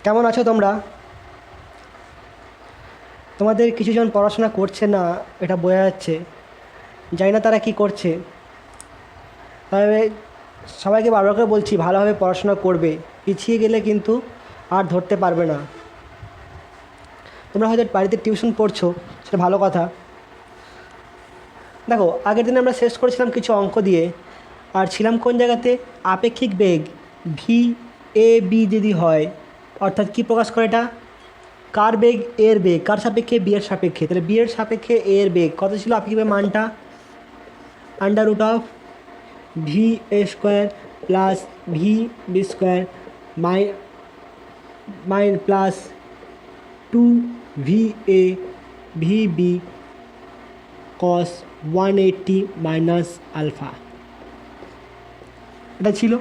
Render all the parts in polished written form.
কেমন আছো তোমরা? তোমাদের কিছুজন পড়াশোনা করছে না, এটা বোঝা যাচ্ছে। জানি না তারা কি করছে। তবে সবাইকে বারবার করে বলছি ভালোভাবে পড়াশোনা করবে, পিছিয়ে গেলে কিন্তু আর ধরতে পারবে না। তোমরা হয়তো বাড়িতে টিউশন পড়ছো, সেটা ভালো কথা। দেখো, আগের দিনে আমরা শেষ করেছিলাম কিছু অঙ্ক দিয়ে, আর ছিলাম কোন জায়গাতে? আপেক্ষিক বেগ ভি এ বি যদি হয়, অর্থাৎ কী প্রকাশ করে এটা? কার বেগ? এর বেগ। কার সাপেক্ষে? বি এর সাপেক্ষে। তাহলে বি এর সাপেক্ষে এর বেগ কত ছিল আপেক্ষিক বেগ মানটা? Under root of V A square plus V B square minus plus two V A V B cos 180 minus alpha. এটা ছিল।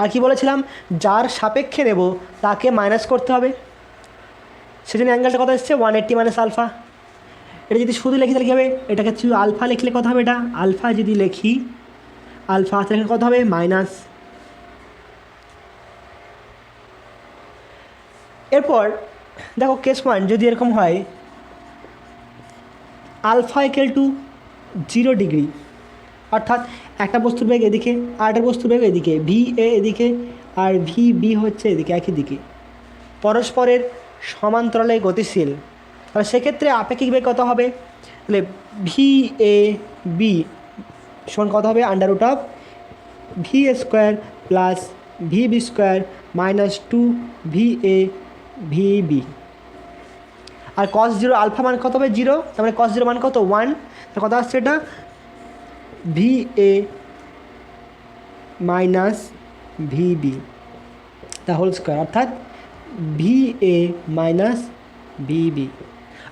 আর কি বলেছিলাম? যার সাপেক্ষে নেব তাকে মাইনাস করতে হবে, সেজন্য অ্যাঙ্গেলটা কত এসছে? 180 মাইনাস আলফা। এটা যদি শুধু লিখি তাহলে কী হবে? এটাকে শুধু আলফা লিখলে কত হবে? এটা আলফা যদি লিখি, আলফা তাহলে কত হবে? মাইনাস। এরপর দেখো কেস ওয়ান যদি এরকম হয়, আলফা ইকুয়াল টু 0 ডিগ্রি, অর্থাৎ একটা বস্তুর বেগ এদিকে আর একটা বস্তুর বেগ এদিকে, ভি এ এদিকে আর ভি বি হচ্ছে এদিকে, একই দিকে, পরস্পরের সমান্তরালে গতিশীল। তাহলে সেক্ষেত্রে আপেক্ষিক বেগ কত হবে? তাহলে ভি এ বি সমান কত হবে? Under root of V square plus V B square minus two V A V B. আর কস জিরো আলফা মান কত হবে? 0। তার মানে কস জিরো মান কত? 1। তাহলে কত আসছে এটা? V A minus V B the whole square, অর্থাৎ V A minus V B.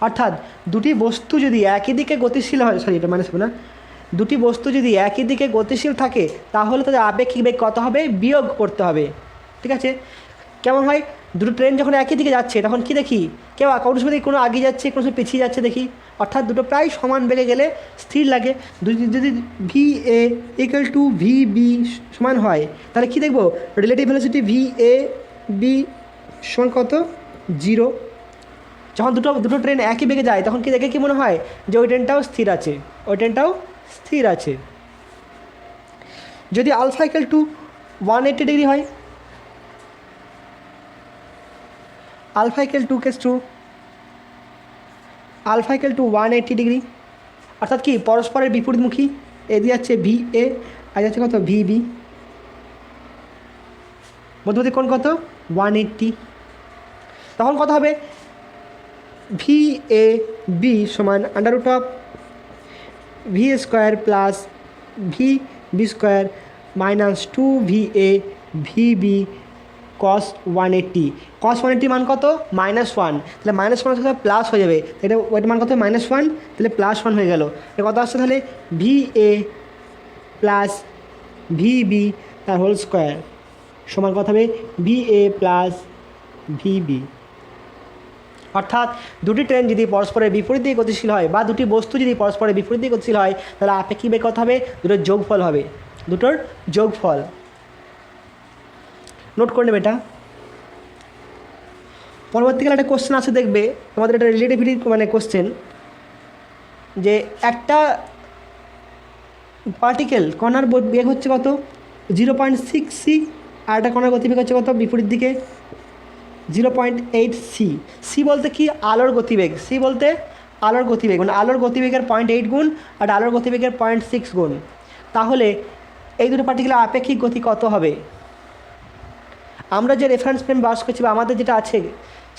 অর্থাৎ দুটি বস্তু যদি একই দিকে গতিশীল হয়, সরি এটা মাইনাস হবে না, দুটি বস্তু যদি একই দিকে গতিশীল থাকে তাহলে তাদের আপেক্ষিক বেগ কত হবে? বিয়োগ করতে হবে। ঠিক আছে? কেমন হয়? দুটো ট্রেন যখন একই দিকে যাচ্ছে তখন কি দেখি? কেউ কোনো সময় কোনো এগিয়ে যাচ্ছে, কোনো সময় পিছিয়ে যাচ্ছে দেখি। অর্থাৎ দুটো প্রায় সমান বেগে গেলে স্থির লাগে। যদি V A equal to V B সমান হয়, তাহলে কী দেখবো? Relative velocity V A B সমান কত? 0। যখন দুটো ট্রেন একই বেগে যায় তখন কি দেখে কি মনে হয়? যে ওই ট্রেনটাও স্থির আছে, ওই ট্রেনটাও স্থির আছে। যদি আলফা ইকুয়াল টু 180 ডিগ্রি হয়, alpha equal to case two alpha equal to 180 degree, অর্থাৎ কি পরস্পরের বিপরীতমুখী। এদিকে যাচ্ছে ভি এ আর যাচ্ছে কত? V B. মধ্যবর্তী কোণ কত? 180। তখন কত হবে? ভি এ বি সমান under root of V square plus V B square minus two V A V B cos 180। Cos 180 মান কত? -1। তাহলে -1 সাথে প্লাস হয়ে যাবে, এটা ওইটার মান কত? -1, তাহলে +1 হয়ে গেল। এটা কত আসছে তাহলে? V A plus V B তার হোল স্কোয়ার সমান কত হবে? V A plus V B. অর্থাৎ দুটি ট্রেন যদি পরস্পরের বিপরীত দিকে গতিশীল হয় বা দুটি বস্তু যদি পরস্পরের বিপরীত দিকে গতিশীল হয়, তাহলে আপেক্ষিক বেগ কত হবে? দুটোর যোগফল হবে, দুটোর যোগফল। নোট করে নেবে এটা। পরবর্তীকালে একটা কোশ্চেন আছে, দেখবে তোমাদের একটা রিলেটিভিটি মানে কোশ্চেন, যে একটা পার্টিকেল কণার বেগ হচ্ছে কত? 0.6 সি, আর একটা কণার গতিবেগ হচ্ছে কত? বিপরীত দিকে 0.8 সি। সি বলতে কি? আলোর গতিবেগ। সি বলতে আলোর গতিবেগ, মানে আলোর গতিবেগের 0.8 গুণ আর আলোর গতিবেগের 0.6 গুণ। তাহলে এই দুটো পার্টিকেলের আপেক্ষিক গতি কত হবে? আমরা যে রেফারেন্স ফ্রেম বাস করছি বা আমাদের যেটা আছে,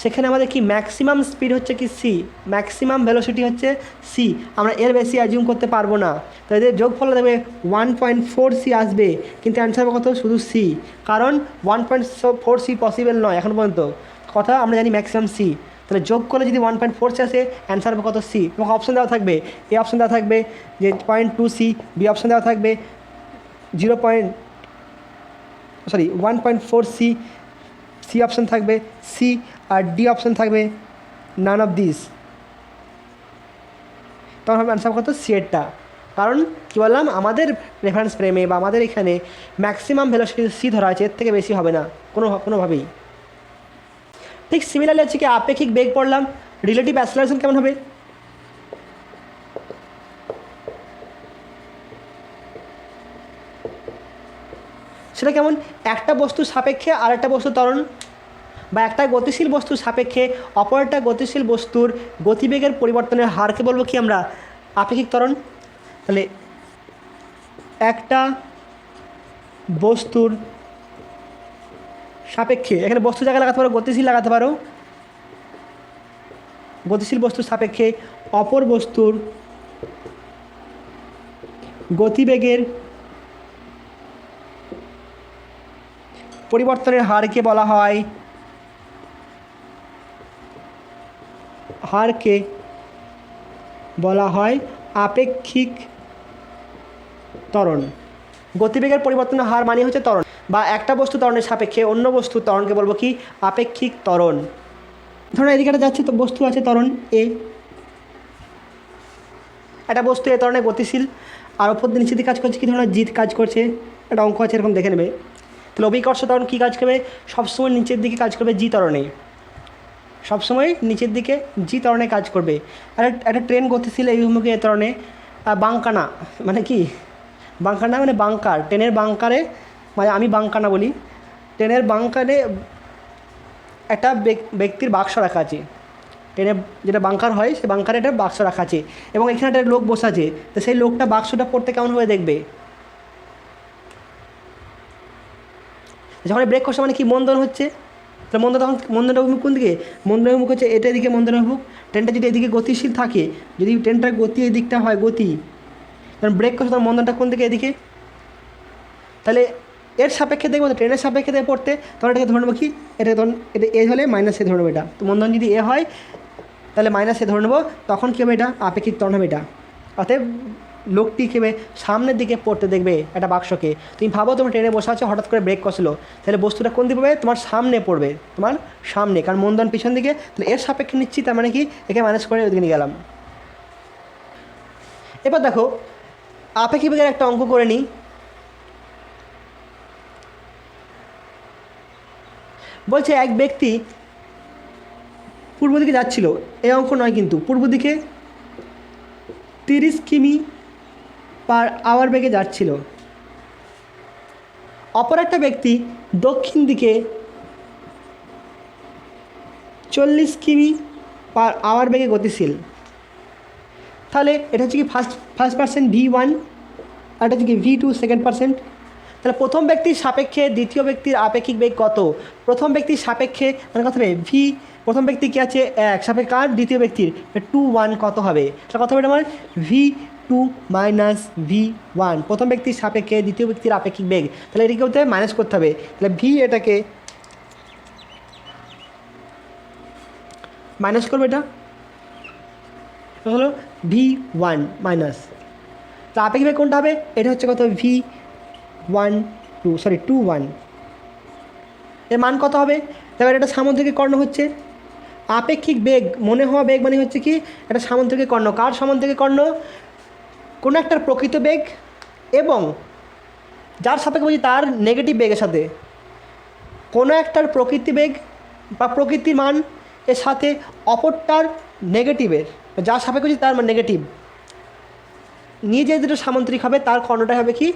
সেখানে আমাদের কি ম্যাক্সিমাম স্পিড হচ্ছে কি? সি। ম্যাক্সিমাম ভেলোসিটি হচ্ছে সি। আমরা এর বেশি অ্যাজিউম করতে পারবো না। তো এদের যোগফল দেবে 1.4 সি আসবে, কিন্তু অ্যান্সার কত? শুধু সি। কারণ 1.4 সি পসিবল নয় এখন পর্যন্ত। কথা আমরা জানি ম্যাক্সিমাম সি। তাহলে যোগ করলে যদি 1.4 সি আসে, অ্যান্সার হবে কত? সি। এবং অপশন দেওয়া থাকবে, এ অপশন দেওয়া থাকবে যে 0.2 সি, বি অপশন দেওয়া থাকবে 1.4 সি, সি অপশান থাকবে সি, আর ডি অপশান থাকবে নান অফ দিস। তখন হবে অ্যান্সার কত? সি এরটা। কারণ কী বললাম, আমাদের রেফারেন্স ফ্রেমে বা আমাদের এখানে ম্যাক্সিমাম ভেলোসিটি সি ধরা আছে, এর থেকে বেশি হবে না কোনোভাবেই। ঠিক সিমিলারলি হচ্ছে কি আপেক্ষিক বেগ পড়লাম, রিলেটিভ অ্যাসেলারেশন কেমন হবে? সেটা কেমন? একটা বস্তুর সাপেক্ষে আর একটা বস্তু ত্বরণ, বা একটা গতিশীল বস্তুর সাপেক্ষে অপর একটা গতিশীল বস্তুর গতিবেগের পরিবর্তনের হারকে বলবো কি আমরা? আপেক্ষিক ত্বরণ। তাহলে একটা বস্তুর সাপেক্ষে, এখানে বস্তু জায়গায় লাগাতে পারো, গতিশীল লাগাতে পারো, গতিশীল বস্তুর সাপেক্ষে অপর বস্তুর গতিবেগের পরিবর্তনের হারকে বলা হয় আপেক্ষিক ত্বরণ। গতিবেগের পরিবর্তনের হার মানে হচ্ছে ত্বরণ, বা একটা বস্তু ত্বরণের সাপেক্ষে অন্য বস্তু ত্বরণকে বলবো কি? আপেক্ষিক ত্বরণ। ধরো এদিকে যাচ্ছে তো বস্তু আছে ত্বরণ এ, একটা বস্তু এ ত্বরণে গতিশীল, আর ওপর দিয়ে নিচে দিকে কাজ করছে কি ধরনের জিত কাজ করছে, একটা অঙ্ক আছে এরকম দেখে নেবে। তাহলে অভিকর্ষ ত্বরণ কী কাজ করবে? সবসময় নিচের দিকে কাজ করবে জি ত্বরণে, সবসময় নিচের দিকে জি ত্বরণে কাজ করবে। আর একটা ট্রেন গতিশীল এই অভিমুখে এ ত্বরণে, বাঙ্কানা মানে কি? বাঙ্কানা মানে বাঙ্কার, ট্রেনের বাঙ্কারে, মানে আমি বাঙ্কানা বলি, ট্রেনের বাঙ্কারে একটা ব্যক্তির বাক্স রাখা আছে, ট্রেনে যেটা বাঙ্কার হয় সেই বাঙ্কারে একটা বাক্স রাখা আছে, এবং এখানে একটা লোক বসে আছে। তো সেই লোকটা বাক্সটা পড়তে কেমনভাবে দেখবে? যখন ব্রেক করছে মানে কি? মন্দন হচ্ছে। তাহলে মন্দন অভিমুখ কোন দিকে? মন্দন অভিমুখ হচ্ছে এটা দিকে মন্দন অভিমুখ। ট্রেনটা যদি এদিকে গতিশীল থাকে, যদি ট্রেনটার গতি এই দিকটা হয় গতি, কারণ ব্রেক করছে তখন মন্দনটা কোন দিকে? এদিকে। তাহলে এর সাপেক্ষে দেখবো, ট্রেনের সাপেক্ষে দেখে পড়তে, তখন এটাকে ধরে নেবো কি? এটা ধরুন এটা এ হলে মাইনাস এ ধরে নেবো এটা। তো মন্দন যদি এ হয় তাহলে মাইনাস এ ধরে নেবো, তখন কী হবে? এটা আপেক্ষিক ত্বরণ হবে এটা। অতএব লোকটি কী হবে? সামনের দিকে পড়তে দেখবে একটা বাক্সকে। তুমি ভাবো তোমার ট্রেনে বসে আছো, হঠাৎ করে ব্রেক কষলো, তাহলে বস্তুটা কোন দিকে পড়বে? তোমার সামনে পড়বে, তোমার সামনে, কারণ মন্দন পিছন দিকে। তাহলে এর সাপেক্ষে নিচ্ছি, তার মানে কি একে মাইনাস করে ওদিকে নিয়ে গেলাম। এবার দেখো আপেক্ষিক বেগের একটা অঙ্ক করে নিই। বলছে এক ব্যক্তি পূর্ব দিকে যাচ্ছিল, এই অঙ্ক নয় কিন্তু, পূর্ব দিকে 30 কিমি পার আওয়ার বেগে যাচ্ছিল। অপর একটা ব্যক্তি দক্ষিণ দিকে 40 কিমি পার আওয়ার বেগে গতিশীল। তাহলে এটা হচ্ছে কি ফার্স্ট পার্সেন্ট V1, আর এটা হচ্ছে কি V2 সেকেন্ড পার্সেন্ট। তাহলে প্রথম ব্যক্তির সাপেক্ষে দ্বিতীয় ব্যক্তির আপেক্ষিক বেগ কত? প্রথম ব্যক্তির সাপেক্ষে মানে কত হবে? প্রথম ব্যক্তি কী আছে 1, সাপেক্ষে কার? দ্বিতীয় ব্যক্তির 2 1 কত হবে? তাহলে কত হবে আমার? V2 মাইনাস V1, প্রথম ব্যক্তির সাপেক্ষে দ্বিতীয় ব্যক্তির আপেক্ষিক বেগ। তাহলে এটাকে হতে মাইনাস করতে হবে। তাহলে এটাকে মাইনাস করবে, এটা হলো V1 মাইনাস। তো আপেক্ষিক বেগ কোনটা হবে? এটা হচ্ছে কত? V2 1, এর মান কত হবে? তারপরে এটা সামুদ্রিক কর্ণ হচ্ছে। আপেক্ষিক বেগ মনে হওয়া বেগ মানে হচ্ছে কি? এটা সামুদ্রিক কর্ণ। কার সামুদ্রিক কর্ণ? কোনো একটার প্রকৃত বেগ এবং যার সাপেক্ষে বলছি তার নেগেটিভ বেগের সাথে, কোনো একটার প্রকৃতি বেগ বা প্রকৃতির মান এর সাথে অপরটার নেগেটিভের, যার সাপেক্ষে বলছি তার নেগেটিভ নিয়ে যে যেটা সামুদ্রিক হবে তার কর্ণটাই হবে কি?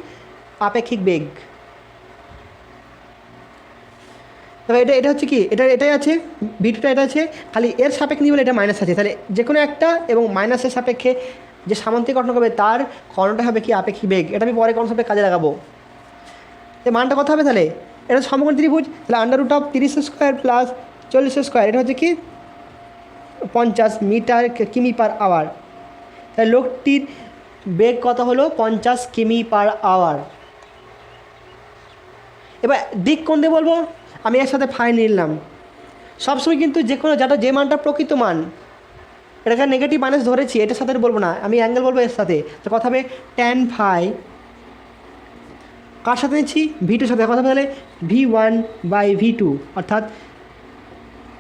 আপেক্ষিক বেগ। তবে এটা হচ্ছে কি? এটাই আছে, V2টা এটা আছে, খালি এর সাপেক্ষে নিয়ে বলে এটা মাইনাস আছে। তাহলে যে কোনো একটা এবং মাইনাসের সাপেক্ষে যে সামুদ্রিক গঠন করবে তার কর্ণটা হবে কি? আপেক্ষিক বেগ। এটা আমি পরে কনসেপ্টে কাজে লাগাবো। এই মানটা কত হবে? তাহলে এটা সমকোণ ত্রিভুজ, তাহলে √30² প্লাস 40², এটা হচ্ছে কি 50 মিটার কিমি পার আওয়ার। তাহলে লোকটির বেগ কত হলো? 50 কিমি পার আওয়ার। এবার দিক কোন দিয়ে বলবো? আমি এর সাথে ফাই নিলাম। সবসময় কিন্তু যে কোনো যে মানটা প্রকৃত মান, এটাকে নেগেটিভ মাইনাস ধরেছি, এটার সাথে বলবো না, আমি অ্যাঙ্গেল বলবো এর সাথে। তো কথা হবে tan phi, কার সাথে নিচ্ছি? V2 সাথে। কথা তাহলে V1/V2 অর্থাৎ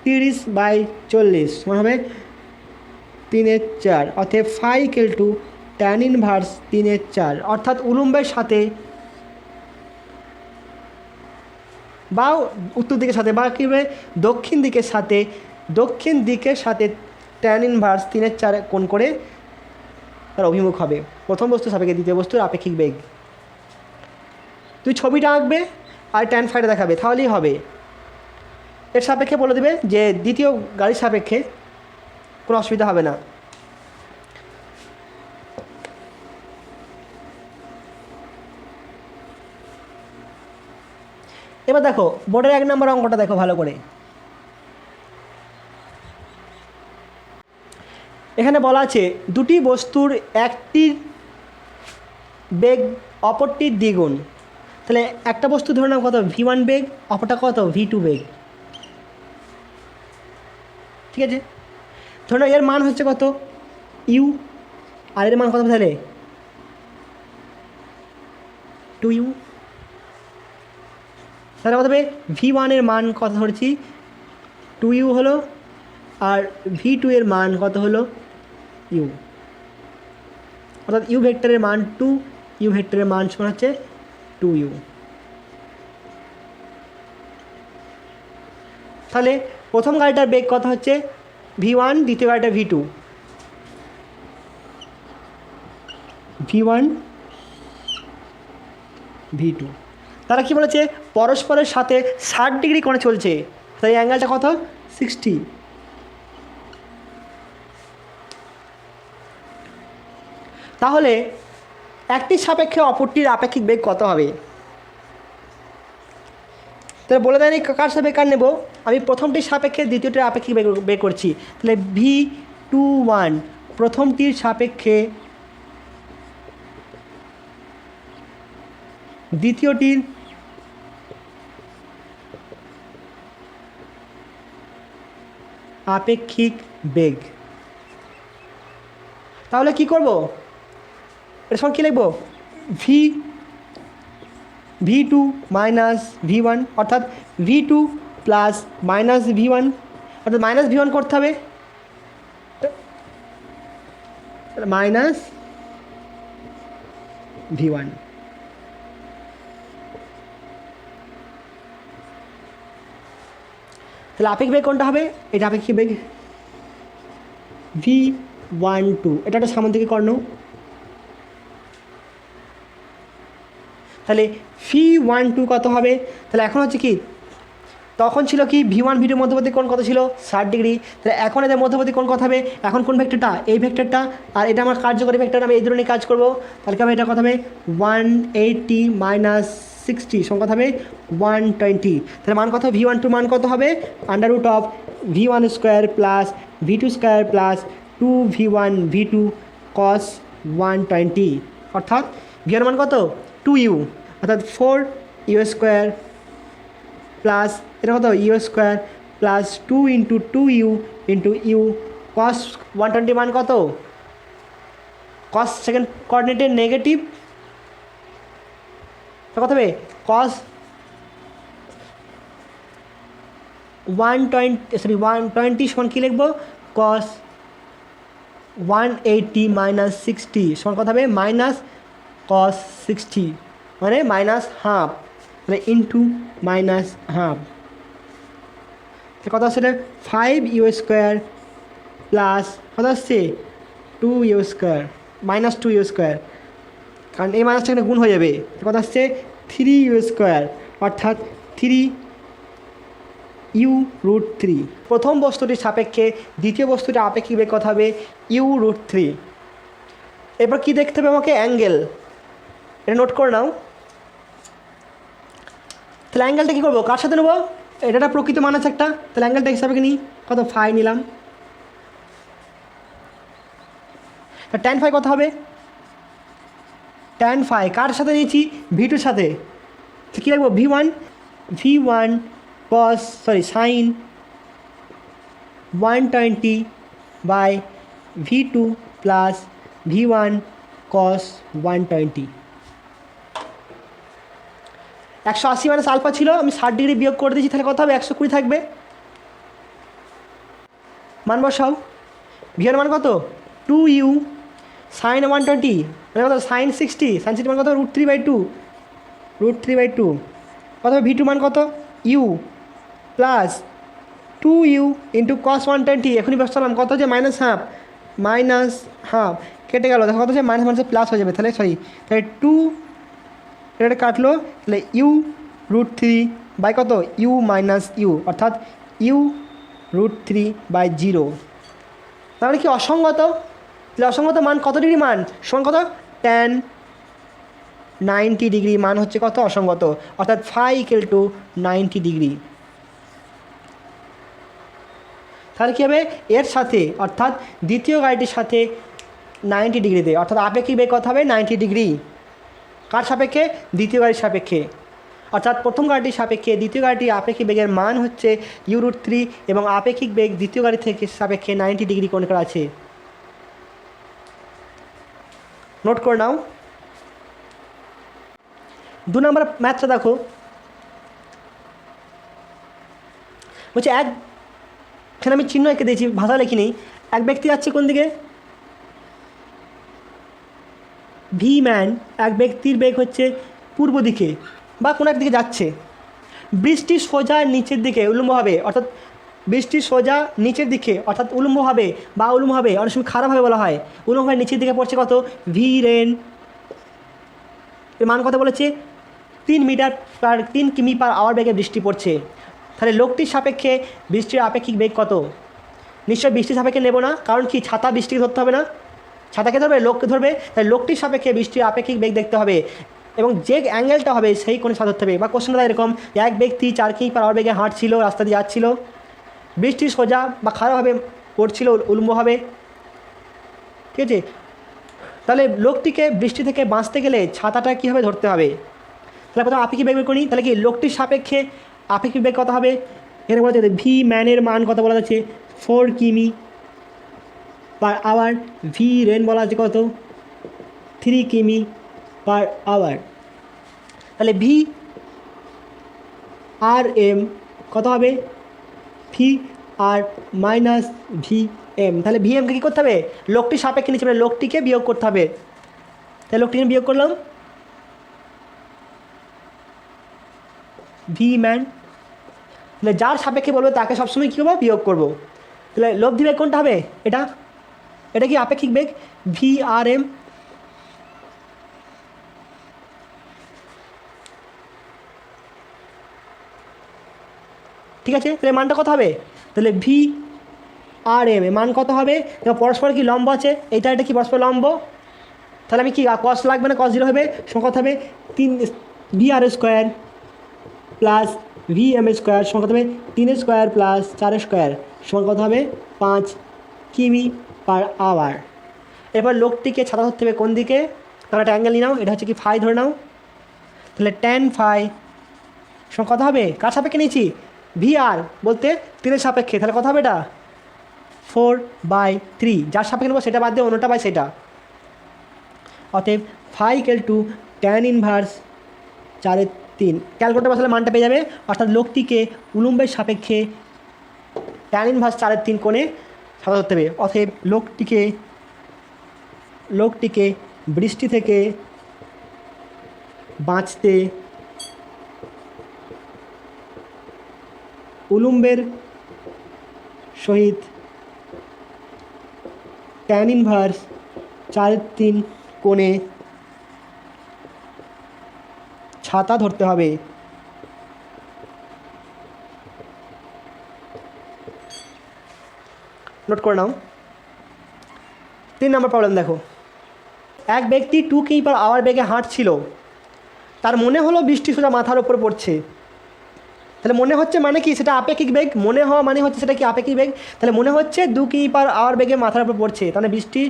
30/40 মনে হবে 3/4, অর্থাৎ phi = tan ইনভার্স 3/4, অর্থাৎ উলম্বের সাথে বা উত্তর দিকের সাথে বা কী হবে দক্ষিণ দিকের সাথে ট্যান ইনভার্স 3/4 কোণ করে তার অভিমুখ হবে প্রথম বস্তু সাপেক্ষে দ্বিতীয় বস্তুর আপেক্ষিক বেগ। তুই ছবিটা আঁকবে আর ট্যান ফাইটা দেখাবে, তাহলেই হবে। এর সাপেক্ষে বলে দেবে যে দ্বিতীয় গাড়ির সাপেক্ষে কোনো অসুবিধা হবে না। এবার দেখো বোর্ডের 1 নম্বর অঙ্কটা দেখো ভালো করে। এখানে বলা আছে দুটি বস্তুর একটির বেগ অপরটির দ্বিগুণ। তাহলে একটা বস্তু ধরে নাও কত v1 বেগ, অপরটা কত v2 বেগ। ঠিক আছে, ধরে নাও এর মান হচ্ছে কত u আর এর মান কত তাহলে 2u। তাহলে কত হবে v1 এর মান কত ধরেছি 2u হলো, আর v2 এর মান কত হলো u, অর্থাৎ u ভেক্টরের মান 2, u ভেক্টরের মান সমান হচ্ছে 2u। তাহলে প্রথম গাড়িটার বেগ কত হচ্ছে v1, দ্বিতীয় গাড়িটা v2। v1 v2 তারা কি বলেছে পরস্পরের সাথে 60 ডিগ্রি কোণে চলছে, তাই অ্যাঙ্গেলটা কত 60। তাহলে একটির সাপেক্ষে অপরটির আপেক্ষিক বেগ কত হবে? তাহলে বলে দেয়নি কার সাপেক্ষে কার নেব, আমি প্রথমটির সাপেক্ষে দ্বিতীয়টির আপেক্ষিক বের করছি। তাহলে v21 প্রথমটির সাপেক্ষে দ্বিতীয়টির আপেক্ষিক বেগ। তাহলে কি করব, এর সঙ্গে কী লিখব v2 মাইনাস v1, অর্থাৎ v2 প্লাস মাইনাস v1, অর্থাৎ মাইনাস v1 করতে হবে, মাইনাস v1। তাহলে আপেক্ষিক বেগ কোনটা হবে, এটা আপেক্ষিক বেগ v12, এটা একটা সামুদ্রিক কর্ণ। তাহলে v12 কত হবে, তাহলে এখন হচ্ছে কি তখন ছিল কি v1 v2 মধ্যবর্তী কোণ কত ছিল 60 ডিগ্রি, তাহলে এখন এদের মধ্যবর্তী কোণ কত হবে, এখন কোন ভেক্টরটা এই ভেক্টরটা, আর এটা আমার কার্যকরী ভেক্টর, আমি এই ধরনের কাজ করব। তাহলে কি হবে এটা কত হবে 180 মাইনাস 60 সমান কত হবে 120। তাহলে মান কত v12 মান কত হবে √v1 square plus v2 square plus 2v1 v2 cos 120, অর্থাৎ v1 মান কত 2u, অর্থাৎ 4u স্কোয়ার প্লাস এটা কত U square plus 2 into 2u into U cos 120 মান কত cos সেকেন্ড কোঅর্ডিনেটের নেগেটিভ, কত হবে cos 120 সমান কী লিখব cos 180 মাইনাস 60 সমান কত হবে মাইনাস cos 60, মানে মাইনাস হাফ, মানে ইন্টু মাইনাস হাফ। কত আসছে 5u স্কোয়ার প্লাস কত আসছে 2u square minus 2u square, কারণ এই মাইনাসটা এখানে গুণ হয়ে যাবে। কত আসছে 3u স্কোয়ার, অর্থাৎ 3u√3। প্রথম বস্তুটির সাপেক্ষে দ্বিতীয় বস্তুটির আপেক্ষিক বেগ কত হবে u√3। এরপর কী দেখতে হবে আমাকে অ্যাঙ্গেল, এটা নোট করে নাও। তাহলে অ্যাঙ্গেলটা কী করবো কার সাথে নেবো, এটা প্রকৃত মান আছে একটা, তাহলে অ্যাঙ্গেলটা হিসাবে নিই কত ফাই নিলাম। ট্যান ফাই কত হবে ট্যান ফাই কার সাথে নিয়েছি v2 সাথে, তো কী রাখবো v1 cos sine 120 by v2 plus v1 cos 120। 180 minus alpha ছিল, আমি 60 ডিগ্রি বিয়োগ করে দিয়েছি, তাহলে কত হবে 120 থাকবে। মান বসাও, ভিআর মান কত 2u সাইন 120 মানে কত সাইন 60 মান কত √3/2 কত হবে v2 মান কত you plus 2u into cos 120, এখনই বসালাম কত হচ্ছে মাইনাস হাফ কেটে গেল, দেখো কত হচ্ছে মাইনাস মাইনাসে প্লাস হয়ে যাবে, তাহলে সরি তাহলে 2 এটা কাটলো, তাহলে u√3 কত u মাইনাস ইউ, অর্থাৎ u√3/0। তাহলে কি অসঙ্গত, তাহলে অসঙ্গত মান কত ডিগ্রি মান, সমান কত tan 90 ডিগ্রি মান হচ্ছে কত অসঙ্গত, অর্থাৎ phi = 90 ডিগ্রি। তাহলে কী হবে এর সাথে, অর্থাৎ দ্বিতীয় গাড়িটির সাথে 90 ডিগ্রিতে, অর্থাৎ আপেক্ষিক বেগ কত হবে 90 ডিগ্রি, কার সাপেক্ষে, দ্বিতীয় গাড়ির সাপেক্ষে। অর্থাৎ প্রথম গাড়িটির সাপেক্ষে দ্বিতীয় গাড়িটির আপেক্ষিক বেগের মান হচ্ছে u√3 এবং আপেক্ষিক বেগ দ্বিতীয় গাড়ি থেকে সাপেক্ষে 90 ডিগ্রি কোণ করা আছে। নোট করে নাও। 2 নম্বর ম্যাথটা দেখো, বলছে এখানে আমি চিহ্ন এঁকে দিয়েছি, ভাষা লিখিনি। এক ব্যক্তি যাচ্ছে কোন দিকে, ভি ম্যান, এক ব্যক্তির বেগ হচ্ছে পূর্ব দিকে বা কোনো এক দিকে যাচ্ছে, বৃষ্টি সোজা নিচের দিকে উলম্বভাবে, অর্থাৎ বৃষ্টি সোজা নিচের দিকে অর্থাৎ উলম্বভাবে বা উলম্বভাবে, অনেক সময় খারাপভাবে বলা হয়, উলম্বভাবে নিচের দিকে পড়ছে কত ভি রেন, এর মান কত বলেছে 3 কিমি/আওয়ার বেগে বৃষ্টি পড়ছে। তাহলে লোকটির সাপেক্ষে বৃষ্টির আপেক্ষিক বেগ কত, নিশ্চয়ই বৃষ্টির সাপেক্ষে নেব না, কারণ কি ছাতা বৃষ্টিকে ধরতে হবে না, ছাতাকে ধরবে লোককে ধরবে, তাই লোকটির সাপেক্ষে বৃষ্টির আপেক্ষিক বেগ দেখতে হবে এবং যে অ্যাঙ্গেলটা হবে সেই কোণে সাথে ধরতে হবে। বা কোশ্চেনটা এরকম, এক ব্যক্তি 4 কিমি/আওয়ার বেগে হাঁটছিল, রাস্তা দিয়ে যাচ্ছিল, বৃষ্টি সোজা বা খারাপভাবে পড়ছিল উলম্বভাবে, ঠিক আছে। তাহলে লোকটিকে বৃষ্টি থেকে বাঁচতে গেলে ছাতাটা কীভাবে ধরতে হবে, তাহলে প্রথমে আপেক্ষিক বেগ বের করি। তাহলে কি লোকটির সাপেক্ষে আপেক্ষিক বেগ কত হবে, এখানে বলা যাচ্ছে ভি ম্যানের মান কত বলা যাচ্ছে 4 কিমি/আওয়ার, ভি রেন বলা আছে কত 3 কিমি/আওয়ার। তাহলে ভি আর এম কত হবে ভি আর মাইনাস ভি এম। তাহলে ভি এমকে কী করতে হবে, লোকটির সাপেক্ষে নিচে মানে লোকটিকে বিয়োগ করতে হবে। তাহলে লোকটিকে বিয়োগ করলাম, ভি ম্যান, তাহলে যার সাপেক্ষে বলবো তাকে সবসময় কী করবো বিয়োগ করবো। তাহলে লব্ধি বেগ কোনটা হবে, এটা কি আপেক্ষিক বেগ ভি আর এম, ঠিক আছে। তাহলে মানটা কত হবে, তাহলে ভি আর এম এর মান কত হবে, পরস্পর কি লম্ব আছে, এটা কি পরস্পর লম্ব, তাহলে আমি কি কস লাগবে না, cos 0 হবে, সমান কত হবে 3 V R square plus V M square সমান কত হবে 3 স্কোয়ার প্লাস 4 স্কোয়ার সমান কত হবে 5 কিমি/আওয়ার। এরপর লোকটিকে ছাতা ধরতে হবে কোন দিকে, তাহলে একটা অ্যাঙ্গেল নিয়ে নাও, এটা হচ্ছে কি ফাই ধরে নাও, তাহলে tan phi সমান কত হবে, কার সাপেক্ষে নিয়েছি ভি আর বলতে 3 সাপেক্ষে, তাহলে কত হবে এটা 4/3, যার সাপেক্ষে নেবো সেটা বাদ দিয়ে অন্যটা বাই সেটা, অতএব phi = tan ইনভার্স 4/3। ক্যালকুলেটর বসালে মানটা পেয়ে যাবে, অর্থাৎ লোকটিকে উলম্বের সাপেক্ষে tan ইনভার্স 4/3 কোণে ছাতা ধরতে হবে। অতএব লোকটিকে বৃষ্টি থেকে বাঁচতে উলম্বের সহিত tan ইনভার্স 4/3 কোণে ছাতা ধরতে হবে। নোট করে নাও। 3 নম্বর প্রবলেম দেখো, এক ব্যক্তি 2 কিমি/আওয়ার বেগে হাঁটছিল, তার মনে হলো বৃষ্টি সোজা মাথার উপর পড়ছে। তাহলে মনে হচ্ছে মানে কি, সেটা আপেক্ষিক বেগ, মনে হওয়া মানে হচ্ছে সেটা কি আপেক্ষিক বেগ। তাহলে মনে হচ্ছে 2 কিমি/আওয়ার বেগে মাথার উপর পড়ছে, তাহলে বৃষ্টি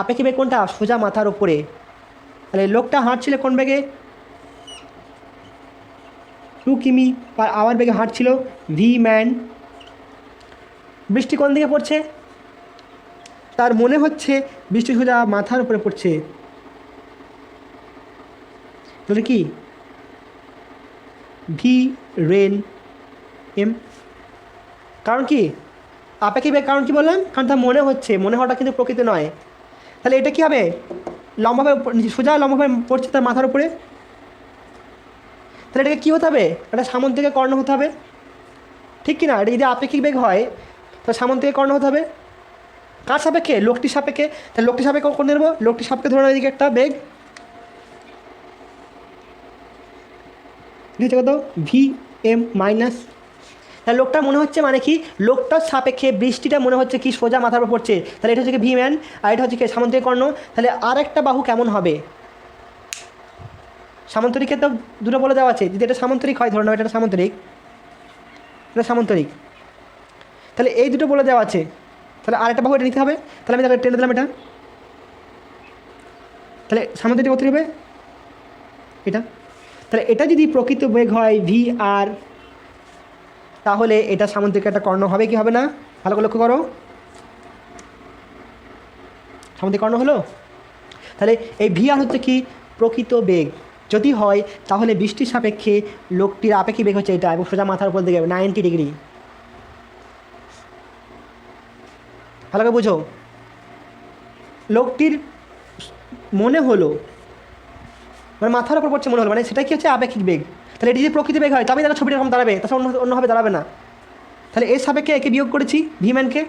আপেক্ষিক বেগ কোনটা, সোজা মাথার উপরে। তাহলে লোকটা হাঁটছিল কোন বেগে, 2 কিমি/আওয়ার বেগে হাঁটছিল, ভি ম্যান, বৃষ্টি কোন দিকে পড়ছে, তার মনে হচ্ছে বৃষ্টি সোজা মাথার উপরে পড়ছে, তাহলে কি ভি রেন এম। কারণ কি আপেক্ষিক বেগ, কারণ কি বললাম, কারণ তার মনে হচ্ছে, মনে হওয়াটা কিন্তু প্রকৃতি নয়। তাহলে এটা কি হবে, লম্বাভাবে সোজা লম্বাভাবে পড়ছে তার মাথার উপরে, তাহলে এটাকে কী হতে হবে? একটা সামুদ্রিক কর্ণ হতে হবে, ঠিক কি না? এটা যদি আপেক্ষিক বেগ হয় তাহলে সামুদ্রিক কর্ণ হতে হবে। কার সাপেক্ষে? লোকটির সাপেক্ষে। তাহলে লোকটির সাপেক্ষে কোন নেব? লোকটির সাপেক্ষে ধরে নেব এদিকে একটা বেগ, এটা হচ্ছে কত? V M minus. তাহলে লোকটা মনে হচ্ছে মানে কি, লোকটার সাপেক্ষে বৃষ্টিটা মনে হচ্ছে কি সোজা মাথার উপর পড়ছে, তাহলে এটা হচ্ছে কি ভি ম্যান, আর এটা হচ্ছে কি সামুদ্রিক কর্ণ। তাহলে আর একটা বাহু কেমন হবে? সামন্তরিকে তো দুটো বলে দেওয়া আছে, যদি এটা সামন্তরিক হয় ধরে নাও এটা সামন্তরিক, এটা সামন্তরিক, তাহলে এই দুটো বলে দেওয়া আছে, তাহলে আরেকটা বাহু এটা নিতে হবে। তাহলে আমি তাকে টেনে দিলাম এটা, তাহলে সামন্তরিক কত হবে এটা। তাহলে এটা যদি প্রকৃত বেগ হয় ভি আর, তাহলে এটা সামুদ্রিক একটা কর্ণ হবে কি হবে না? ভালো করে লক্ষ্য করো, সামুদ্রিক কর্ণ হলো। তাহলে এই ভি আর হচ্ছে কি প্রকৃত বেগ যদি হয়, তাহলে বৃষ্টির সাপেক্ষে লোকটির আপেক্ষিক বেগ হচ্ছে এটা, এবং সোজা মাথার উপর দিকে 90 ডিগ্রি। ভালো করে বুঝো, লোকটির মনে হলো মানে মাথার উপর পড়ছে মনে হলো, মানে সেটা কি হচ্ছে আপেক্ষিক বেগ। তাহলে এটি যদি প্রকৃতি বেগ হয় তবেই তারা ছবিটা এরকম দাঁড়াবে, তাছাড়া অন্যভাবে দাঁড়াবে না। তাহলে এর সাপেক্ষে একে বিয়োগ করেছি ভিম্যানকে,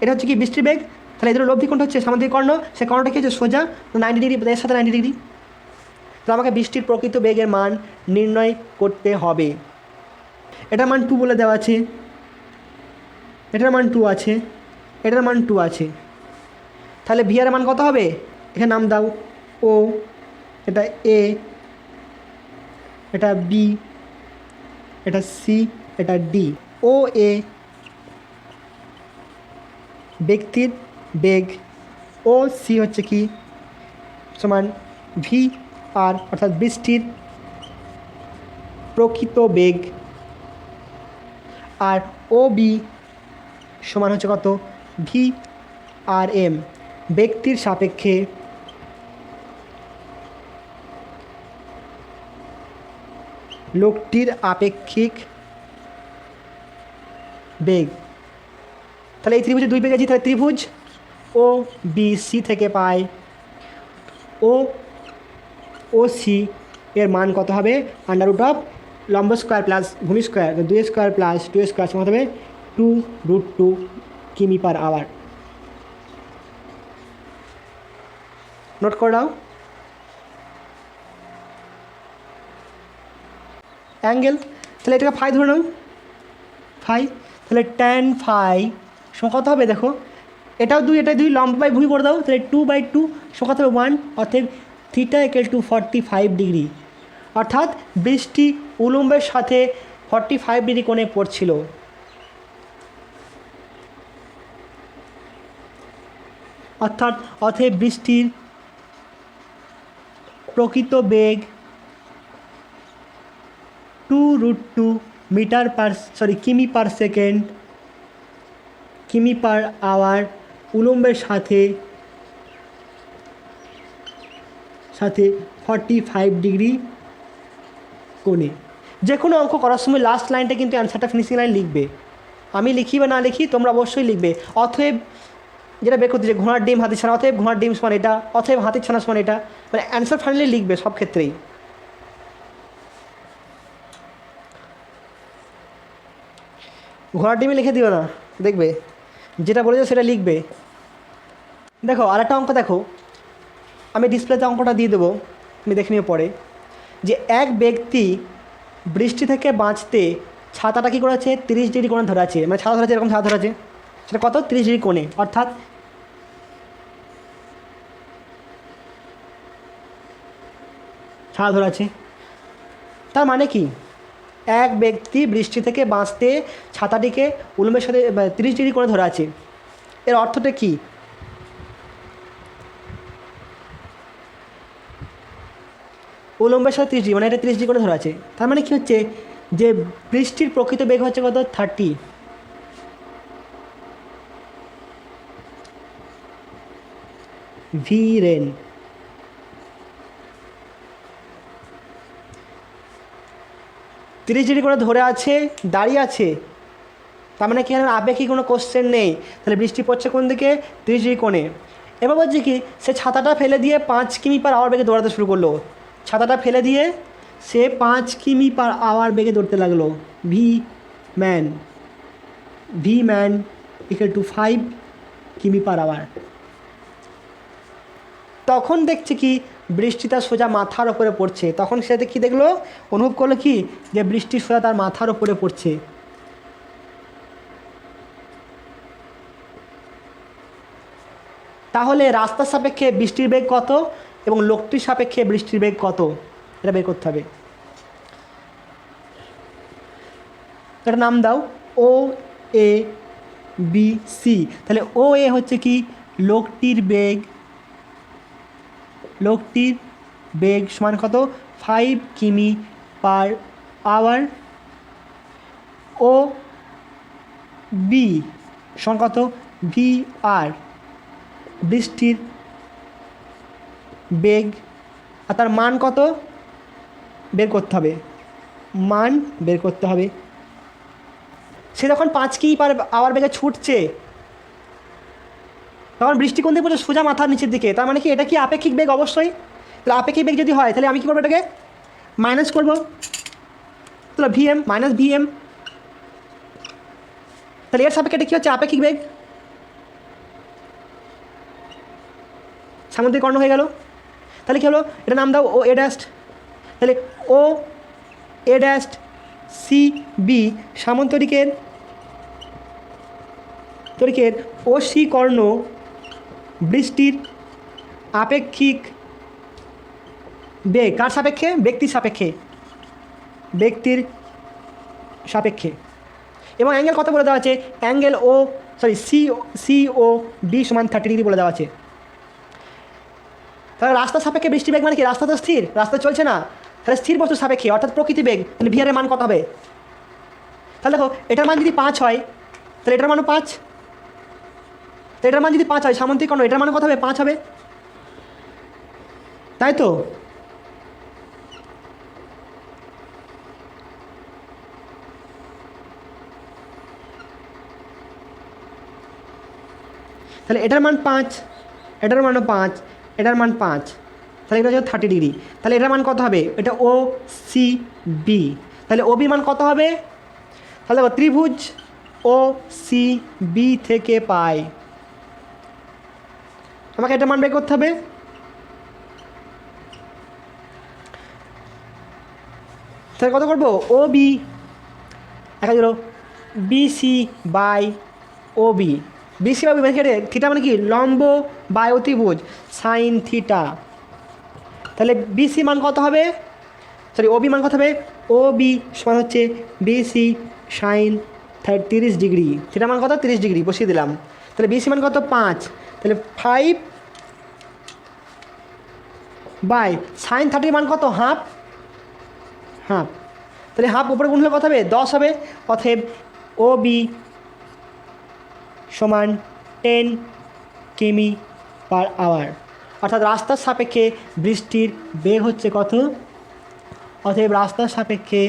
এটা হচ্ছে কি বৃষ্টির বেগ। তাহলে এদের লব্ধি কোনটা হচ্ছে সামুদ্রিক কর্ণ, সে কর্ণটা কি হচ্ছে সোজা 90 ডিগ্রি, এর সাথে 90 ডিগ্রি। তো আমাকে বৃষ্টির প্রকৃত বেগের মান নির্ণয় করতে হবে। এটার মান 2 বলে দেওয়া আছে, এটার মান 2 আছে, এটার মান 2 আছে। তাহলে ভি এর মান কত হবে? এখানে নাম দাও, ও, এটা এ, এটা বি, এটা সি, এটা ডি। ও এ ব্যক্তির বেগ, ও সি হচ্ছে কি সমান ভি আর, অর্থাৎ বৃষ্টির প্রকৃত বেগ, আর ও বি সমান হচ্ছে কত? ভি আর এম, ব্যক্তির সাপেক্ষে লোকটির আপেক্ষিক বেগ। তাহলে এই ত্রিভুজে 2 বেগ আছে, তাহলে ত্রিভুজ ও বি সি থেকে পায় ও সি এর মান কত হবে? আন্ডার রুট অফ লম্ব স্কোয়ার প্লাস ভূমি স্কোয়ার, 2 স্কোয়ার প্লাস 2 স্কোয়ার সমান হবে 2√2 কিমি পার আওয়ার। নোট করে নাও। অ্যাঙ্গেল, তাহলে এটাকে ফাই ধরে নাও, ফাই। তাহলে ট্যান ফাই সমান কত হবে? দেখো এটাও 2, এটাই 2, লম্ব বাই ভূমি করে দাও, তাহলে 2/2 সমান কত হবে? 1, অর্থাৎ থিটা ইকুয়াল টু 45 ডিগ্রি। অর্থাৎ বৃষ্টি উলম্বের সাথে 45 ডিগ্রি কোণে পড়ছিল। অর্থাৎ বৃষ্টির প্রকৃত বেগ 2√2 কিমি পার সেকেন্ড, কিমি পার আওয়ার, উলম্বের সাথে 45 ডিগ্রি কোণে। যে কোনো অঙ্ক করার সময় লাস্ট লাইনটা কিন্তু অ্যান্সারটা ফিনিশিং লাইন লিখবে। আমি লিখি বা না লিখি তোমরা অবশ্যই লিখবে। অতএব যেটা বের করতে যে ঘোড়ার ডিম হাতির ছানা, অতএব ঘোড়ার ডিম সমান এটা, অতএব হাতির ছানা সমান এটা, মানে অ্যান্সার ফাইনালি লিখবে সব ক্ষেত্রেই। ঘোড়ার ডিমে লিখে দিও না, দেখবে যেটা বলেছো সেটা লিখবে। দেখো আরেকটা অঙ্ক দেখো, আমি ডিসপ্লেতে অঙ্কটা দিয়ে দেবো, তুমি দেখে নিও পরে। যে এক ব্যক্তি বৃষ্টি থেকে বাঁচতে ছাতাটা কী করেছে? 30 ডিগ্রি কোণে ধরে আছে, মানে ছাতা ধরেছে, এরকম ছাতা ধরেছে, সেটা কত? 30 ডিগ্রি কোণে, অর্থাৎ ছাতা ধরে আছে। তার মানে কি? এক ব্যক্তি বৃষ্টি থেকে বাঁচতে ছাতাটিকে উলম্বের সাথে 30 ডিগ্রি কোণে ধরে আছে। এর অর্থটা কি? উলম্বের সাথে 30 ডিগ্রি, মানে এটা 30 ডিগ্রি কোণে ধরা আছে। তার মানে কি হচ্ছে? যে বৃষ্টির প্রকৃত বেগ হচ্ছে কত? 30। V rain. তিরিশ ডিগ্রি কোণে ধরে আছে, দাঁড়িয়ে আছে, তার মানে কি আপেক্ষিক কোনো কোশ্চেন নেই। তাহলে বৃষ্টি পড়ছে কোন দিকে? 30 ডিগ্রি কোণে। এবার বলছে কি সে ছাতাটা ফেলে দিয়ে 5 কিমি পার আওয়ার বেগে দৌড়াতে শুরু করলো। ছাতাটা ফেলে দিয়ে সে 5 কিমি/আওয়ার বেগে দৌড়তে লাগলো। V man equal to 5 কিমি/আওয়ার। তখন দেখছে কি বৃষ্টি তার সোজা মাথার ওপরে পড়ছে। তখন সেটা কি দেখলো, অনুভব করলো কি যে বৃষ্টি সোজা তার মাথার ওপরে পড়ছে। তাহলে রাস্তার সাপেক্ষে বৃষ্টির বেগ কত এবং লোকটির সাপেক্ষে বৃষ্টির বেগ কত, এটা বের করতে হবে। এটা নাম দাও ও এ বি সি। তাহলে ও এ হচ্ছে কি লোকটির বেগ সমান কত 5 কিমি/আওয়ার। ও বি সমান কত ভি আর বৃষ্টির বেগ, আর তার মান কত বের করতে হবে, সে যখন 5 কিমি/আওয়ার বেগে ছুটছে তখন বৃষ্টি কোন দিকে পড়ছে, সোজা মাথার নিচের দিকে। তার মানে কি এটা কি আপেক্ষিক বেগ? অবশ্যই। তাহলে আপেক্ষিক বেগ যদি হয় তাহলে আমি কী করবো, এটাকে মাইনাস করবো। তাহলে ভিএম মাইনাস ভিএম, তাহলে এর সাপেক্ষে এটা কী হচ্ছে আপেক্ষিক বেগ, সামুদ্রিক কর্ণ হয়ে গেল। তাহলে কী হলো, এটা নাম দাও ও এ ড্যাস্ট। তাহলে ও এ ড্যাস্ট সি বি সামন্তরিকের ও সি কর্ণ বৃষ্টির আপেক্ষিক বেগ কার সাপেক্ষে, ব্যক্তির সাপেক্ষে। এবং অ্যাঙ্গেল কত বলে দেওয়া আছে, অ্যাঙ্গেল সি ও ডি সমান 30 ডিগ্রি বলে দেওয়া আছে। তাহলে রাস্তার সাপেক্ষে বৃষ্টি বেগ মানে কি, রাস্তা তো স্থির, রাস্তা চলছে না, তাহলে স্থির বস্তুর সাপেক্ষে অর্থাৎ প্রকৃতি বেগ, মানে ভিআরের মান কত হবে। তাহলে দেখো এটার মান যদি 5 হয় তাহলে এটার মানও 5, তো এটার মান যদি 5 হয় সামন্তিক কর্ণ, এটার মান কত হবে 5 হবে, তাই তো। তাহলে এটার মান 5, এটার মানও 5, এটার মান 5, তাহলে এটা হচ্ছে 30 ডিগ্রি। তাহলে এটার মান কত হবে, এটা ও সি বি। তাহলে ও বি মান কত হবে, তাহলে দেখো ত্রিভুজ ও সি বি থেকে পাই, আমাকে এটা মান বের করতে হবে। তাহলে কত করবো, ও বি একটা দিল BC by O B. BC by মানে থিটা মানে কি, লম্ব বাই অতিভুজ সাইন থিটা। তাহলে বিসি মান কত হবে, ও বি মান কত হবে, ও বি সমান হচ্ছে বিসি সাইন 30 ডিগ্রি, থিটা মান কত 30 ডিগ্রি বসিয়ে দিলাম। তাহলে বিসি মান কত 5, তাহলে 5 বাই সাইন 30 মান কত হাফ, তাহলে হাফ উপরে গুণ হলে কত হবে 10 হবে। অতএব ও বি সমান 10 কিমি/আওয়ার, অর্থাৎ রাস্তার সাপেক্ষে বৃষ্টির বেগ হচ্ছে কত, অতএব রাস্তার সাপেক্ষে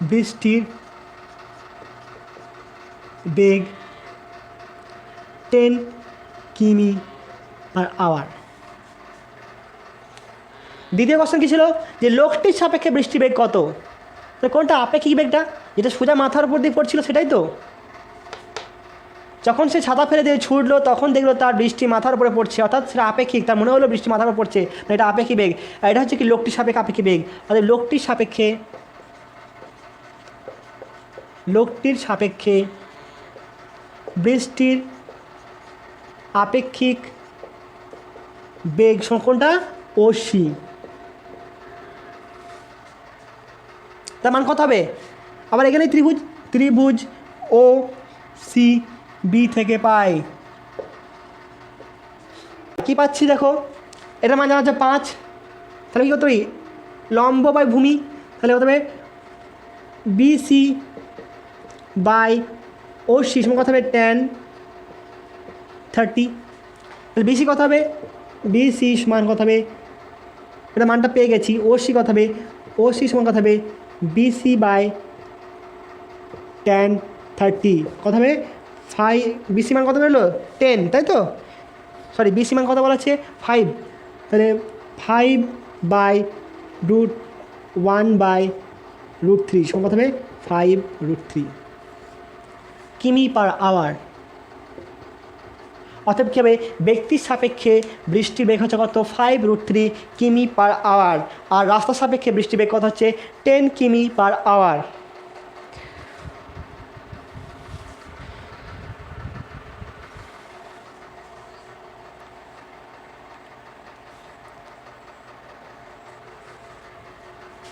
বৃষ্টির বেগ 10 কিমি/আওয়ার। দ্বিতীয় কোশ্চেন কী ছিল, যে লোকটির সাপেক্ষে বৃষ্টি বেগ কত, তো কোনটা আপেক্ষিক বেগটা, যেটা সোজা মাথার উপর দিয়ে পড়ছিল সেটাই তো। যখন সে ছাতা ফেলে দিয়ে ছুটলো তখন দেখলো তার বৃষ্টি মাথার উপরে পড়ছে, অর্থাৎ সেটা আপেক্ষিক, তার মনে হলো বৃষ্টি মাথার উপর পড়ছে, এটা আপেক্ষিক বেগ। আর এটা হচ্ছে কি লোকটির সাপেক্ষে আপেক্ষিক বেগ, অর্থাৎ লোকটির সাপেক্ষে বৃষ্টির আপেক্ষিক বেগ কোনটা, ও সি। তার মান কত হবে, আবার এখানে ত্রিভুজ ও সি বি থেকে পাই কি পাচ্ছি, দেখো এটার মান জানা হচ্ছে 5, তাহলে কী করতে হবে, লম্ব বাই ভূমি, তাহলে কত হবে বিসি বাই ও সি সমান কত হবে 10 30, তাহলে বিসি কত হবে, বিসি সমান কত হবে, এটা মানটা পেয়ে গেছি। ও সি কত হবে, ও সি সমান কত হবে বিসি বাই 10 30, কত হবে 5, বিসি মান কত বেরোলো 10, তাই তো। সরি বিসি মান কত বলা হচ্ছে 5, তাহলে 5/1/√3 সমান কত হবে 5√3 কিমি পার আওয়ার। অতএব কী হবে, ব্যক্তির সাপেক্ষে বৃষ্টির বেগ হচ্ছে কত 5√3 কিমি পার আওয়ার, আর রাস্তার সাপেক্ষে বৃষ্টির বেগ কত হচ্ছে 10 কিমি পার আওয়ার।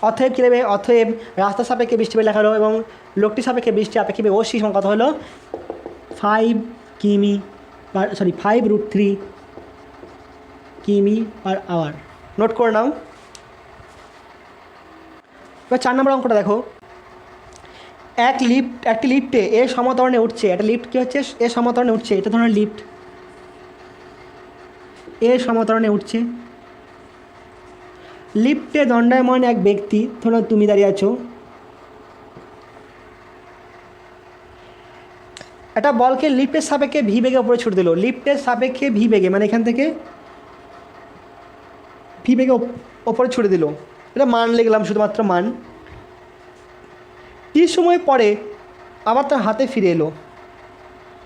অতএব কী দেবে, অতএব রাস্তার সাপেক্ষে বৃষ্টি বেগ লেখা হলো এবং লোকটির সাপেক্ষে বৃষ্টি আপেক্ষিক অবশ্যই সমান কত হলো 5√3 কিমি পার আওয়ার। নোট করে নাও। এবার 4 নম্বর অঙ্কটা দেখো, একটি লিফটে এ সমতরণে উঠছে, একটা লিফট কী হচ্ছে এ সমতরণে উঠছে, এটা ধরনের লিফট এ সমতরণে উঠছে। লিফটে দণ্ডায়মান এক ব্যক্তি, ধরো তুমি দাঁড়িয়ে আছো, একটা বলকে লিফটের সাপেক্ষে ভি বেগে উপরে ছুটে দিল, লিফটের সাপেক্ষে ভি বেগে মানে এখান থেকে ভি বেগে ওপরে ছুটে দিল, এটা মান লিখলাম শুধুমাত্র মান। টি সময় পরে আবার তার হাতে ফিরে এলো,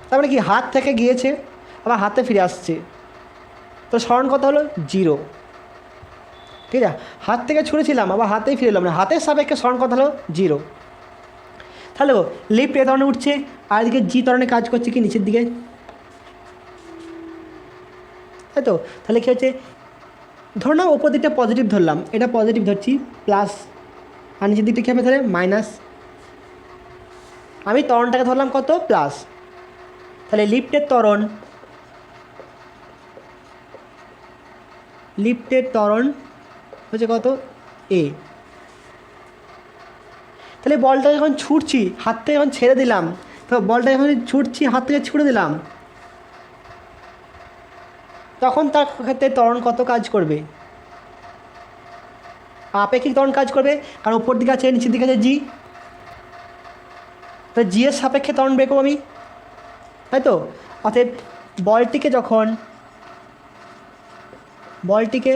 তার মানে কি হাত থেকে গিয়েছে আবার হাতে ফিরে আসছে, তো স্মরণ কত হলো 0। ঠিক আছে, হাত থেকে ছুঁড়েছিলাম আবার হাতেই ফিরে এলাম, মানে হাতের সাপেক্ষে স্মরণ কত হলো 0। তাহলে লিফট এ ধরনের উঠছে আর এদিকে জি ধরনের কাজ করছে কি নিচের দিকে, তাই তো। তাহলে কী হচ্ছে, ধর না ওপর দিকটা পজিটিভ ধরলাম, এটা পজিটিভ ধরছি প্লাস, আর নিচের দিকটা কী হবে তাহলে মাইনাস। আমি ত্বরণটাকে ধরলাম কত প্লাস, তাহলে লিফটের ত্বরণ হচ্ছে কত এ। তাহলে বলটা যখন ছুটছি হাত থেকে যখন ছেড়ে দিলাম, তো বলটা যখন ছুটছি হাত থেকে ছুড়ে দিলাম, তখন তার ক্ষেত্রে ত্বরণ কত কাজ করবে, আপেক্ষিক ত্বরণ কাজ করবে, কারণ উপর দিকে আছে নিচের দিকে আছে জি, তো জি এর সাপেক্ষে ত্বরণ বের করব আমি, তাই তো। অতএব বলটিকে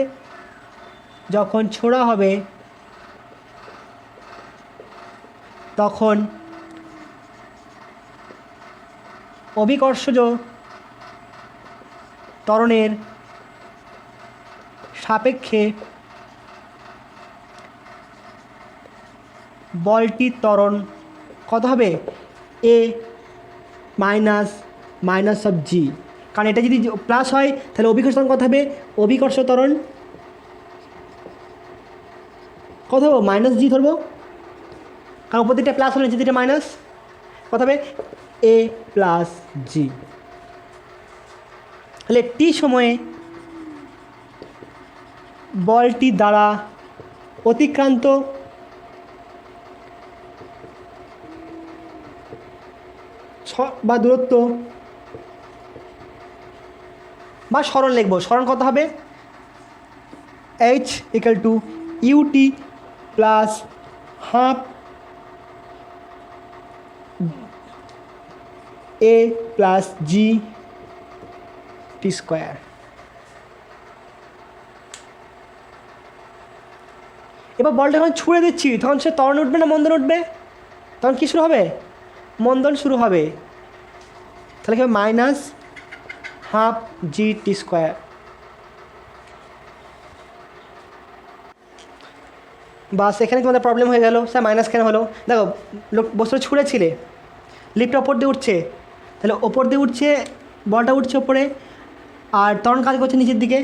যখন ছোড়া হবে তখন অভিকর্ষজ ত্বরণের সাপেক্ষে বলটির ত্বরণ কত হবে এ মাইনাস অফ জি, কারণ এটা যদি প্লাস হয় তাহলে অভিকর্ষ ত্বরণ কত হবে, অভিকর্ষ ত্বরণ কত হবে মাইনাস জি ধরবো, কারণ উপর দিকটা প্লাস হলে নিচের দিকটা মাইনাস, কত হবে এ প্লাস জি। তাহলে টি সময়ে বলটি দ্বারা অতিক্রান্ত বা দূরত্ব বা সরণ লিখব, সরণ কত হবে h = ut plus half a plus G T square. এবার বলটা যখন ছুঁড়ে দিচ্ছি তখন সে ত্বরণ উঠবে না মন্দন উঠবে, তখন কী শুরু হবে মন্দন শুরু হবে, তাহলে কি হবে minus half G T square. বাস এখানে তোমাদের প্রবলেম হয়ে গেল, স্যার মাইনাস কেন হলো, দেখো বস্তুটা ছুঁড়েছিলে লিফটটা ওপর দিয়ে উঠছে, তাহলে ওপর দিয়ে উঠছে বলটা উঠছে ওপরে আর ত্বরণ কাজ করছে নিচের দিকে,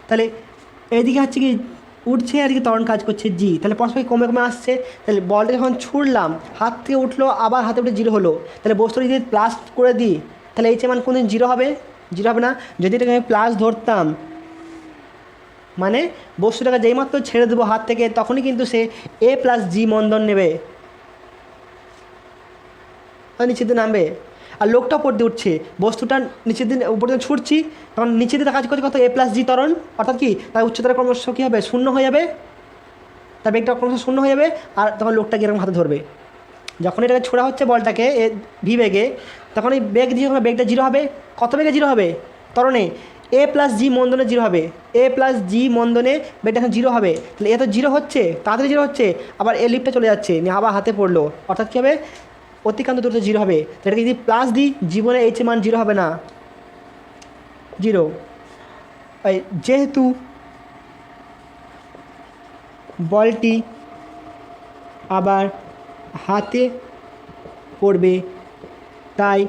তাহলে এইদিকে হচ্ছে কি উঠছে আর কি ত্বরণ কাজ করছে জি, তাহলে পরস্পর কমে কমে আসছে, তাহলে বলটা যখন ছুড়লাম হাত থেকে উঠলো আবার হাতে উঠে 0 হলো, তাহলে বস্তুটা যদি প্লাস করে দিই তাহলে এইচ মান কোনদিন 0 হবে না, যদি এটাকে আমি প্লাস ধরতাম মানে বস্তুটাকে যেইমাত্র ছেড়ে দেবো হাত থেকে তখনই কিন্তু সে এ প্লাস জি মন্দন নেবে, নিচের দিকে নামবে। আর লোকটা উপর দিয়ে উঠছে বস্তুটা নিচের দিন উপর দিয়ে ছুটছি তখন নিচের দিকে কাজ করছে কত এ প্লাস জি ত্বরণ, অর্থাৎ কি তার উচ্চতার ক্রমশ কী হবে 0 হয়ে যাবে, তার বেগটা ক্রমশ 0 হয়ে যাবে, আর তখন লোকটাকে এরকম হাতে ধরবে। যখন এটাকে ছোড়া হচ্ছে বলটাকে ভি বেগে তখন এই বেগ দিয়ে বেগটা 0 হবে, কত বেগে 0 হবে ত্বরণে এ প্লাস জি মন্দনে জিরো হবে, এ প্লাস জি মন্দনে বেগটা এখন জিরো হবে, তাহলে এ তো জিরো হচ্ছে, তাড়াতাড়ি জিরো হচ্ছে, আবার এ লিফটটা চলে যাচ্ছে, নিয়ে আবার হাতে পড়লো, অর্থাৎ কী হবে, অতিক্রান্ত দূরত্ব জিরো হবে। এটাকে যদি প্লাস দিই, জীবনে এইচ মান জিরো হবে না, জিরো। যেহেতু বলটি আবার হাতে পড়বে, তাই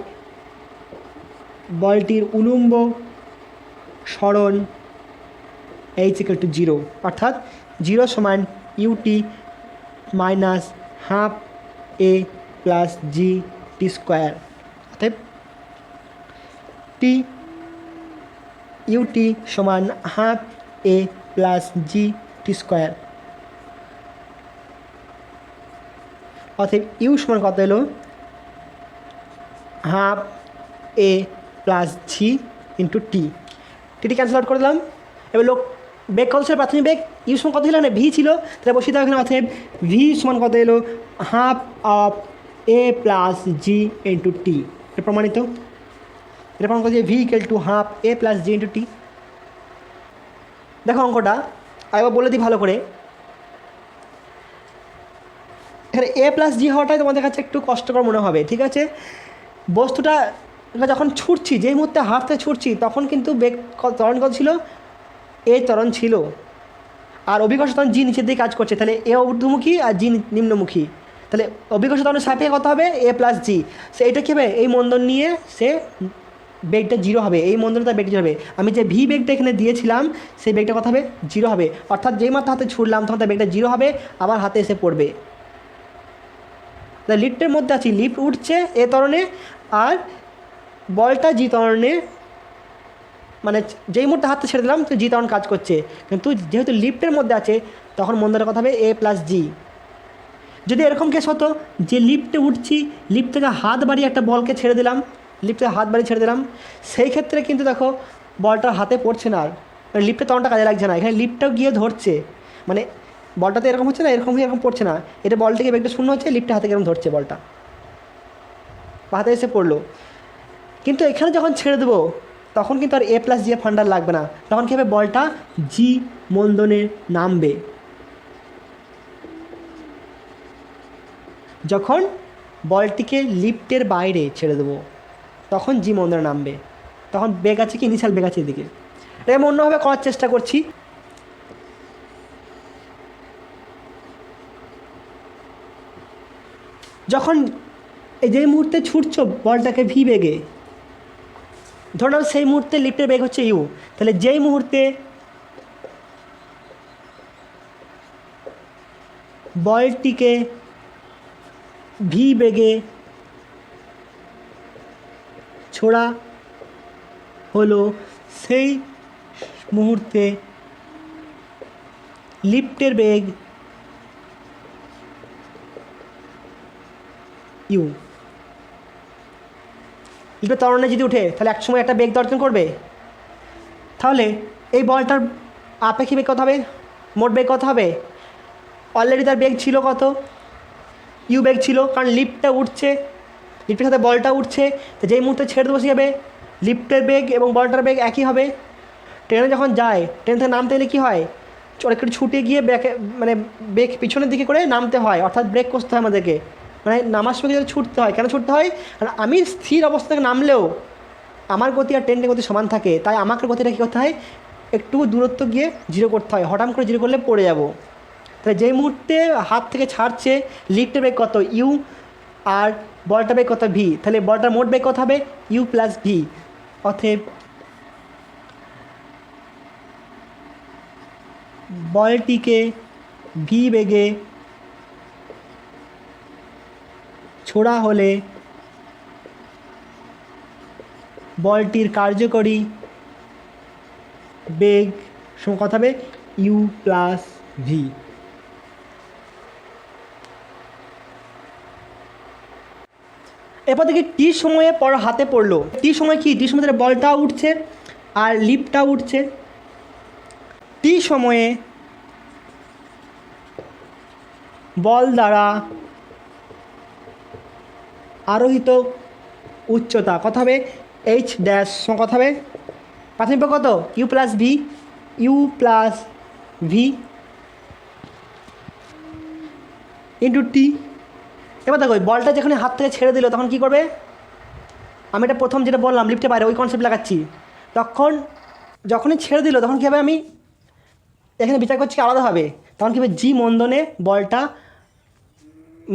বলটির উলম্ব সরণ এইচ ইকুয়াল টু জিরো, অর্থাৎ জিরো সমান UT minus half A plus G T square, অর্থাৎ টি ইউটি সমান half A plus G T square, অতএব ইউ সমান কত এলো, half A plus G into T, TT cancel out করে দিলাম। এবার লোক বেগ কত ছিল, প্রাথমিক বেগ ইউ সমান কত ছিল না, ভি ছিল, তাহলে বসিয়ে দেওয়া এখানে, অতএব ভি সমান কত এলো, half of A plus G into T, এটা প্রমাণিত। এটা প্রমাণ করছে V equal to half A plus G into T. দেখো অঙ্কটা আরেকবার বলে দিই ভালো করে, এখানে এ প্লাস জি হওয়াটাই তোমাদের কাছে একটু কষ্টকর মনে হবে, ঠিক আছে। বস্তুটা যখন ছুটছি, যেই মুহূর্তে হাঁটতে ছুটছি, তখন কিন্তু বেগ ত্বরণ কত ছিল, এ ত্বরণ ছিল, আর অভিকর্ষ ত্বরণ জি নিচের দিকে কাজ করছে, তাহলে এ ঊর্ধ্বমুখী আর জি নিম্নমুখী, তাহলে অভিকর্ষ ত্বরণের সাপেক্ষে কত হবে, এ প্লাস জি। সে এটা কী হবে, এই মন্দন নিয়ে সে বেগটা জিরো হবে, এই মন্দনে তার বেগ জিরো হবে। আমি যে ভি বেগটা এখানে দিয়েছিলাম, সেই বেগটা কত হবে, জিরো হবে, অর্থাৎ যেই মাত্র হাতে ছুটলাম তখন তার বেগটা জিরো হবে, আবার হাতে এসে পড়বে। লিফটের মধ্যে আছি, লিফট উঠছে এ ত্বরণে, আর বলটা জি ত্বরণে, মানে যেই মুহূর্তে হাতটা ছেড়ে দিলাম তো জি ত্বরণ কাজ করছে, কিন্তু যেহেতু লিফটের মধ্যে আছে তখন মন্দনের কথা হবে এ প্লাস জি। যদি এরকম কেস হতো যে লিফটে উঠছি, লিফট থেকে হাত বাড়িয়ে একটা বলকে ছেড়ে দিলাম, লিফট থেকে হাত বাড়িয়ে ছেড়ে দিলাম, সেই ক্ষেত্রে কিন্তু দেখো বলটা হাতে পড়ছে না, আর মানে লিফটের ত্বরণটা কাজে লাগছে না, এখানে লিফটটাও গিয়ে ধরছে, মানে বলটা তো এরকম হচ্ছে না, এরকম হয়ে এরকম পড়ছে না, এটা বল থেকে বেগটা শূন্য হচ্ছে, লিফটে হাতে এরকম ধরছে বলটা, হাতে এসে পড়লো। কিন্তু এখানে যখন ছেড়ে দেবো তখন কিন্তু আর এ প্লাস জি এর ফান্ডার লাগবে না, তখন কী হবে, বলটা জি মন্দনে নামবে। যখন বলটিকে লিফটের বাইরে ছেড়ে দেবো তখন জি মন্দনে নামবে, তখন বেগ আছে কি, ইনিশিয়াল বেগ আছে এদিকে। এটা আমি অন্যভাবে করার চেষ্টা করছি। যখন এই যেই মুহূর্তে ছুটছো বলটাকে ভি বেগে, ধরো নাও সেই মুহূর্তে লিফটের বেগ হচ্ছে ইউ, তাহলে যেই মুহূর্তে বলটিকে ভি বেগে ছোড়া হলো, সেই মুহূর্তে লিফটের বেগ ইউ। লিফটের ত্বরণে যদি উঠে তাহলে একসময় একটা বেগ অর্জন করবে, তাহলে এই বলটার আপেক্ষিক বেগ কত হবে, মোট বেগ কত হবে, অলরেডি তার বেগ ছিল কত, ইউ বেগ ছিল, কারণ লিফটটা উঠছে, লিফটের সাথে বলটা উঠছে, তো যেই মুহূর্তে ছেড়ে বসে যাবে লিফটের বেগ এবং বলটার বেগ একই হবে। ট্রেনে যখন যায়, ট্রেন থেকে নামতে গেলে কী হয়, একটু ছুটে গিয়ে ব্রেকে, মানে ব্রেক পিছনের দিকে করে নামতে হয়, অর্থাৎ ব্রেক করতে হয় আমাদেরকে, মানে নামার সময় যদি ছুটতে হয়, কেন ছুটতে হয়, কারণ আমি স্থির অবস্থা থেকে নামলেও আমার গতি আর ট্রেনের গতি সমান থাকে, তাই আমাকে গতিটা কী করতে হয়, একটু দূরত্ব গিয়ে জিরো করতে হয়, হঠাৎ করে জিরো করলে পড়ে যাব। তাহলে যেই মুহূর্তে হাত থেকে ছাড়ছে লিফটের বেগ কত ইউ, আর বলটা বেগ কত ভি, তাহলে বলটার মোট বেগ কত হবে, ইউ প্লাস ভি। অতএব বলটিকে ভি বেগে ছোড়া হলে বলটির কার্যকরী বেগ সমান কত হবে, ইউ প্লাস ভি। এরপর দেখি টি সময়ে পর হাতে পড়লো, টি সময় কি, টি সময় বলটাও উঠছে আর লিফটটাও উঠছে। টি সময়ে বল দ্বারা আরোহিত উচ্চতা কত হবে, এইচ ড্যাশ সমান কত হবে, প্রাথমিক বেগ কত you plus V into T. এবার দেখো বলটা যখন হাত থেকে ছেড়ে দিল তখন কী করবে, আমি এটা প্রথম যেটা বললাম লিফটে বাইরে ওই কনসেপ্ট লাগাচ্ছি, তখন যখনই ছেড়ে দিল তখন কী হবে, আমি এখানে বিচার করছি আলাদাভাবে, তখন কী হবে জি মন্দনে বলটা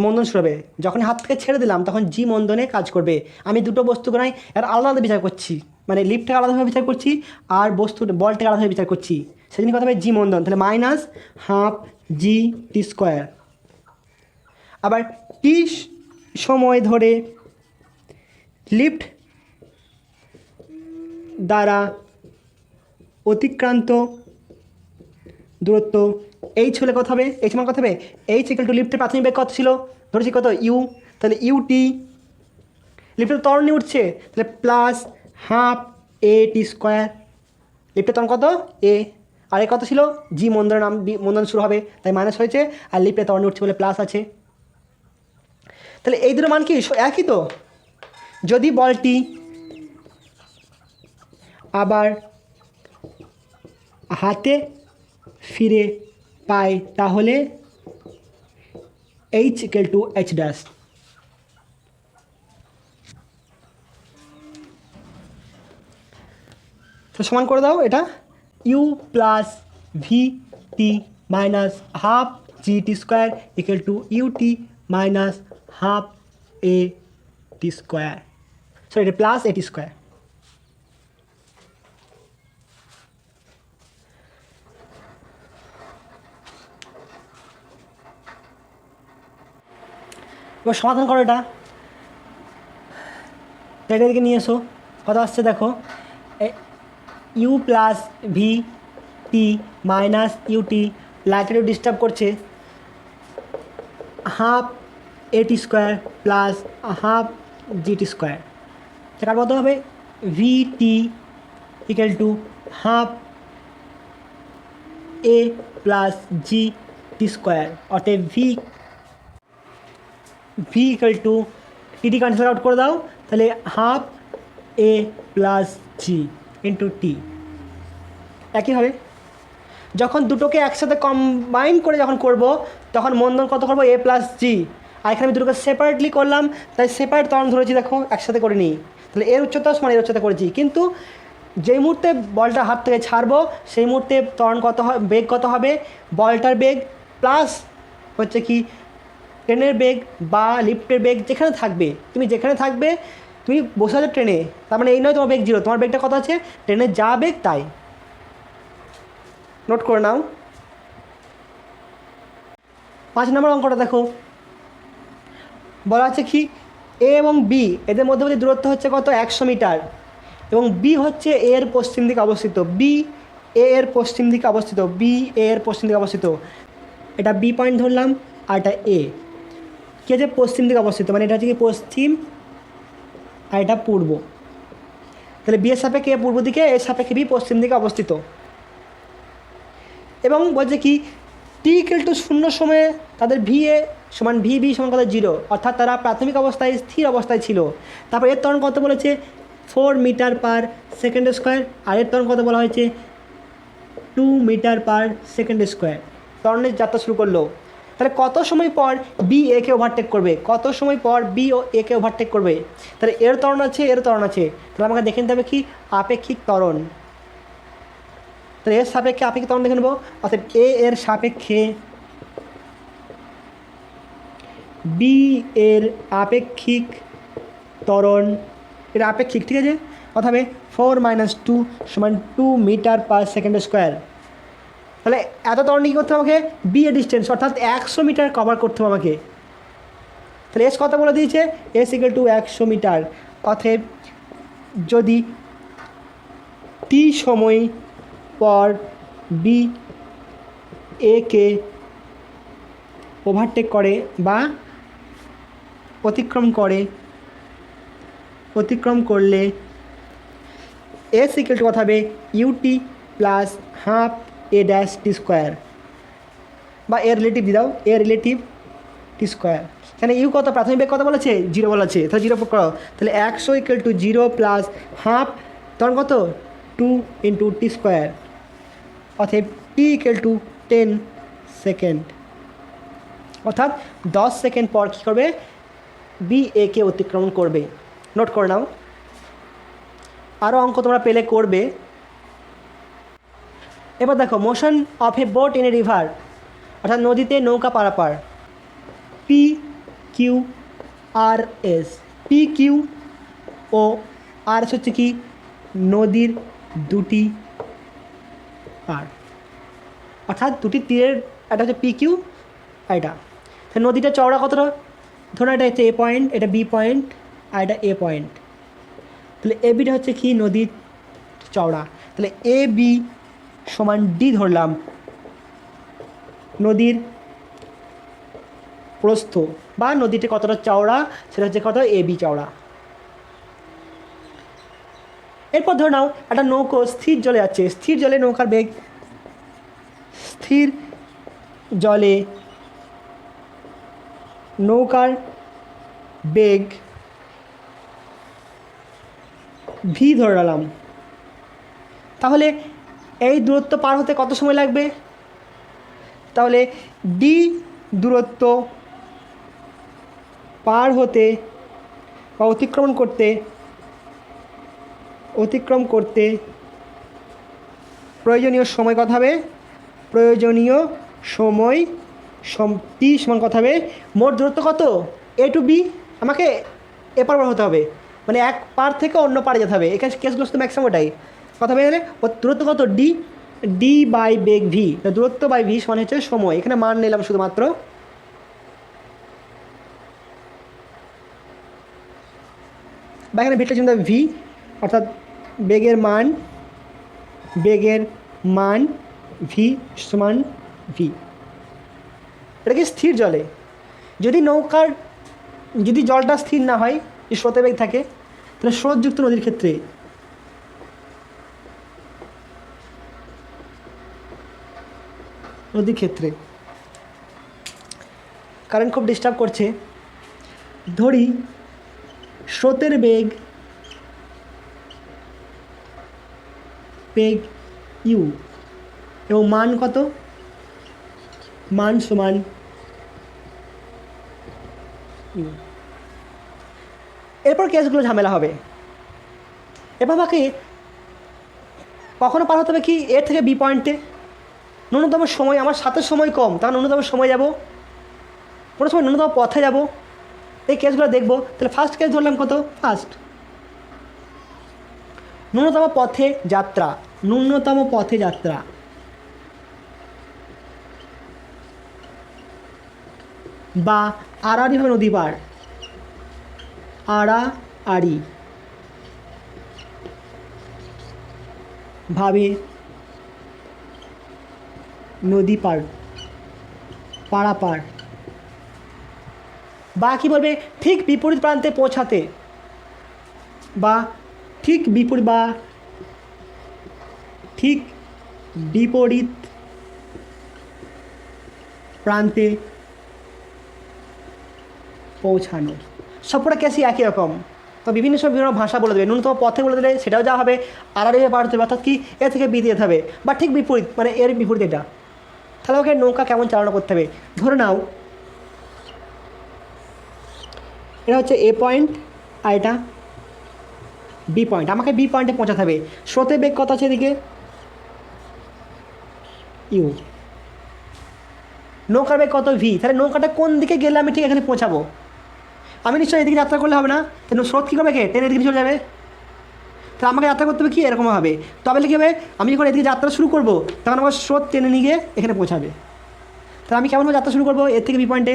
মন্দন শুরু হবে। যখন হাত থেকে ছেড়ে দিলাম তখন জি মন্দনে কাজ করবে। আমি দুটো বস্তুকে নয় এর আলাদা আলাদা বিচার করছি, মানে লিফটটাকে আলাদাভাবে বিচার করছি আর বলটাকে আলাদাভাবে বিচার করছি, সেই জন্য কথা হবে জি মন্দন, তাহলে minus half G T square. আবার টি সময় ধরে লিফট দ্বারা অতিক্রান্ত দূরত্ব এইচ হলে কত হবে, এইচ মান কত হবে, এইচ ইকুয়াল টু লিফটের প্রাথমিক বেগ কত ছিল ধরেছি কত ইউ, তাহলে ইউ টি, লিফটের ত্বরণ নিয়ে উঠছে তাহলে plus half A T square, লিফটের ত্বরণ কত এ, আর এ কত ছিল জি মন্দনের নাম মন্দন শুরু হবে তাই মাইনাস হয়েছে, আর লিফটের ত্বরণ উঠছে বলে প্লাস আছে। তাহলে এই দুটো মান কি একই তো, যদি বলটি আবার হাতে ফিরে পায় তাহলে H equal to H dash. তো সমান করে দাও এটা, U plus V T minus half G T square equal to U T minus half A T square, sorry এটা প্লাস এ টি স্কোয়ার। এবার সমাধান করো এটা, এটা দিকে নিয়ে এসো, কত আসছে দেখো, U plus V T minus U T, লাইটেরও ডিস্টার্ব করছে, half A T square plus half G T square, সেটার কত হবে V T equal to half A plus G T square, অর্থাৎ V equal to T cancel out করে দাও, তাহলে half A plus G into T. একইভাবে যখন দুটোকে একসাথে কম্বাইন করে যখন করব তখন মন্দন কত করবো এ প্লাস জি, আর এখানে আমি দুটোকে সেপারেটলি করলাম তাই সেপারেট ত্বরণ ধরেছি, দেখো একসাথে করে নিই, তাহলে এর উচ্চতা সমান এর উচ্চতা করেছি, কিন্তু যেই মুহূর্তে বলটা হাত থেকে ছাড়বো সেই মুহূর্তে ত্বরণ কত হবে, বেগ কত হবে, বলটার বেগ প্লাস হচ্ছে কি ট্রেনের বেগ বা লিফটের বেগ যেখানে থাকবে, তুমি যেখানে থাকবে তুমি বসে আছো ট্রেনে, তার মানে এই নয় তোমার বেগ জিরো, তোমার বেগটা কত আছে ট্রেনের যা বেগ তাই, নোট করে নাও। 5 নম্বর অঙ্কটা দেখো, বলা আছে কি এ এবং বি এদের মধ্যবর্তী দূরত্ব হচ্ছে কত 100 মিটার, এবং বি হচ্ছে এ এর পশ্চিম দিকে অবস্থিত, বি এ এর পশ্চিম দিকে অবস্থিত, বি এ এর পশ্চিম দিকে অবস্থিত, এটা বি পয়েন্ট ধরলাম আর এটা এ, কে যে পশ্চিম দিকে অবস্থিত মানে এটা হচ্ছে কি পশ্চিম আর এটা পূর্ব, তাহলে বি এর সাপেক্ষে পূর্ব দিকে, এর সাপেক্ষে বি পশ্চিম দিকে অবস্থিত, এবং বলছে কি টি ইকুয়াল টু 0 সময়ে তাদের ভি এ সমান ভি বি সমান কত 0, অর্থাৎ তারা প্রাথমিক অবস্থায় স্থির অবস্থায় ছিল। তারপর এর ত্বরণ কত বলেছে 4 মিটার পার সেকেন্ড স্কোয়ার, আর এর ত্বরণ কত বলা হয়েছে 2 মিটার পার সেকেন্ড স্কোয়ার, ত্বরণের যাত্রা শুরু করলো। তাহলে কত সময় পর বি এ কে ওভারটেক করবে, কত সময় পর বি ও এ কে ওভারটেক করবে, তাহলে এর ত্বরণ আছে এর ত্বরণ আছে, তাহলে আমাকে দেখে নিতে হবে কি আপেক্ষিক ত্বরণ, তাহলে এর সাপেক্ষে আপেক্ষিক ত্বরণ দেখে নেবো, অর্থাৎ এ এর সাপেক্ষে বি এর আপেক্ষিক ত্বরণ, এটা আপেক্ষিক ঠিক আছে, অথবা 4 - 2 = 2 মিটার পার সেকেন্ড স্কোয়ার, তাহলে এত ত্বরণ কী করতে হবে আমাকে বি এর ডিস্টেন্স অর্থাৎ 100 মিটার কভার করতে হবে আমাকে, তাহলে এস কত বলে দিয়েছে এস ইকুয়াল টু 100 মিটার, অতএব যদি টি সময় পর বি এ কে ওভারটেক করে বা অতিক্রম করলে এস ইকুয়াল টু কত হবে UT plus half a dash T square, বা এর রিলেটিভ দিয়ে দাও এ রিলেটিভ টি স্কোয়ার, এখানে ইউ কত প্রাথমিক বেগ কত বলেছে 0 বলেছে, তাহলে 0 করো, তাহলে 100 ইকুয়াল টু 0 প্লাস হাফ তখন কত 2 × t², অতএব t = 10 সেকেন্ড। অর্থাৎ 10 সেকেন্ড পর কী করবে, বি এ কে অতিক্রমণ করবে। নোট করে নাও, আরও অঙ্ক তোমরা পেলে করবে। এবার দেখো, motion of a boat in a river, অর্থাৎ নদীতে নৌকা পারাপার। P Q R S, P Q ও আর এস হচ্ছে কি, নদীর দুটি পার, অর্থাৎ দুটি তীরের, একটা হচ্ছে পি কিউ, এটা নদীটা চওড়া কতটা, ধরো এটা হচ্ছে এ পয়েন্ট, এটা বি পয়েন্ট, আর এটা এ পয়েন্ট। তাহলে এ বিটা হচ্ছে কি নদীর চওড়া, তাহলে এ বি সমান ডি ধরলাম নদীর প্রস্থ, বা নদীটি কতটা চওড়া সেটা হচ্ছে কত, এ বি চওড়া। এরপর ধরে নাও একটা নৌকো স্থির জলে যাচ্ছে, স্থির জলে নৌকার বেগ, স্থির জলে নৌকার বেগ ভি ধরে নিলাম। তাহলে এই দূরত্ব পার হতে কত সময় লাগবে, তাহলে ডি দূরত্ব পার হতে বা অতিক্রম করতে প্রয়োজনীয় সময় কত হবে, প্রয়োজনীয় সময় টি সমান কত হবে, মোট দূরত্ব কত, এ টু বি, আমাকে এপার হতে হবে, মানে এক পার থেকে অন্য পারে যেতে হবে। এখানে কেসগুলো তো ম্যাক্সিমাম ওটাই কথা বলে, দূরত্ব কত, ডি, ডি বাই বেগ ভি, দূরত্ব বাই ভি সমান হচ্ছে সময়। এখানে মান নিলাম শুধুমাত্র, বা এখানে ভিটা চিন্তা ভি, অর্থাৎ বেগের মান ভি সমান ভি। এটা কি স্থির জলে, যদি জলটা স্থির না হয়, যে স্রোতে বেগ থাকে, তাহলে স্রোতযুক্ত নদীর ক্ষেত্রে কারেন্ট খুব ডিস্টার্ব করছে। ধরি স্রোতের বেগ ইউ এবং মান কত, মান সমান ইউ। এরপর কেসগুলো ঝামেলা হবে। এবার আমাকে কখনো পার হতে হবে কি, এ থেকে বি পয়েন্টে, ন্যূনতম সময়, আমার সাথে সময় কম, তার ন্যূনতম সময় যাব, কোনো সময় ন্যূনতম পথে যাব, এই কেসগুলো দেখবো। তাহলে ফার্স্ট কেস ধরলাম কত, ফার্স্ট ন্যূনতম পথে যাত্রা, বা আড়াআড়ি হবে নদী পার, আড়াআড়ি ভাবে নদী পারাপার, বা কি বলবে, ঠিক বিপরীত প্রান্তে পৌঁছাতে, বা ঠিক বিপরীত প্রান্তে পৌঁছানো। সবকটা কেসই একই রকম, তো বিভিন্ন সময় বিভিন্ন ভাষা বলে দেবে, ন্যূনতম পথে বলে দিলে সেটাও যা হবে, আড়াআড়ি পার হতে হবে, অর্থাৎ কি এ থেকে বি দিয়ে হবে, বা ঠিক বিপরীত, মানে এর বিপরীত এটা। তাহলে ওকে নৌকা কেমন চালনা করতে হবে, ধরে নাও এটা হচ্ছে এ পয়েন্ট আর এটা বি পয়েন্ট, আমাকে বি পয়েন্টে পৌঁছাতে হবে। স্রোতের বেগ কত আছে এদিকে, ইউ, নৌকার বেগ কত, ভি। তাহলে নৌকাটা কোন দিকে গেলে আমি ঠিক এখানে পৌঁছাবো, আমি নিশ্চয়ই এদিকে যাত্রা করলে হবে না, তাহলে স্রোত কী করবে, ট্রেন এদিকে চলে যাবে। তাহলে আমাকে যাত্রা করতে হবে কি এরকম হবে, তবে কী হবে, আমি যখন এদিকে যাত্রা শুরু করবো তখন আমার স্রোত টেনে নিয়ে গিয়ে এখানে পৌঁছাবে। তাহলে আমি কেমনভাবে যাত্রা শুরু করবো, এর থেকে বি পয়েন্টে,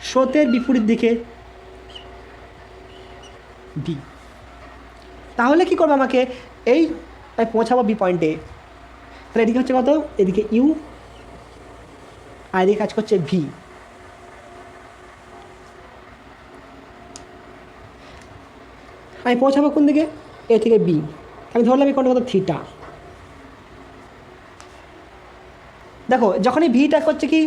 স্রোতের বিপরীত দিকে বি। তাহলে কি করবো, আমাকে এই পৌঁছাবো বি পয়েন্টে। তাহলে এদিকে হচ্ছে কত, এদিকে ইউ, আর এদিকে কাজ করছে ভি। আমি পৌঁছাবো কোন দিকে, এ থেকে বি, আমি ধরলাম এই কোনটা কত, থিটা। দেখো যখন এই ভিটা করছে কি,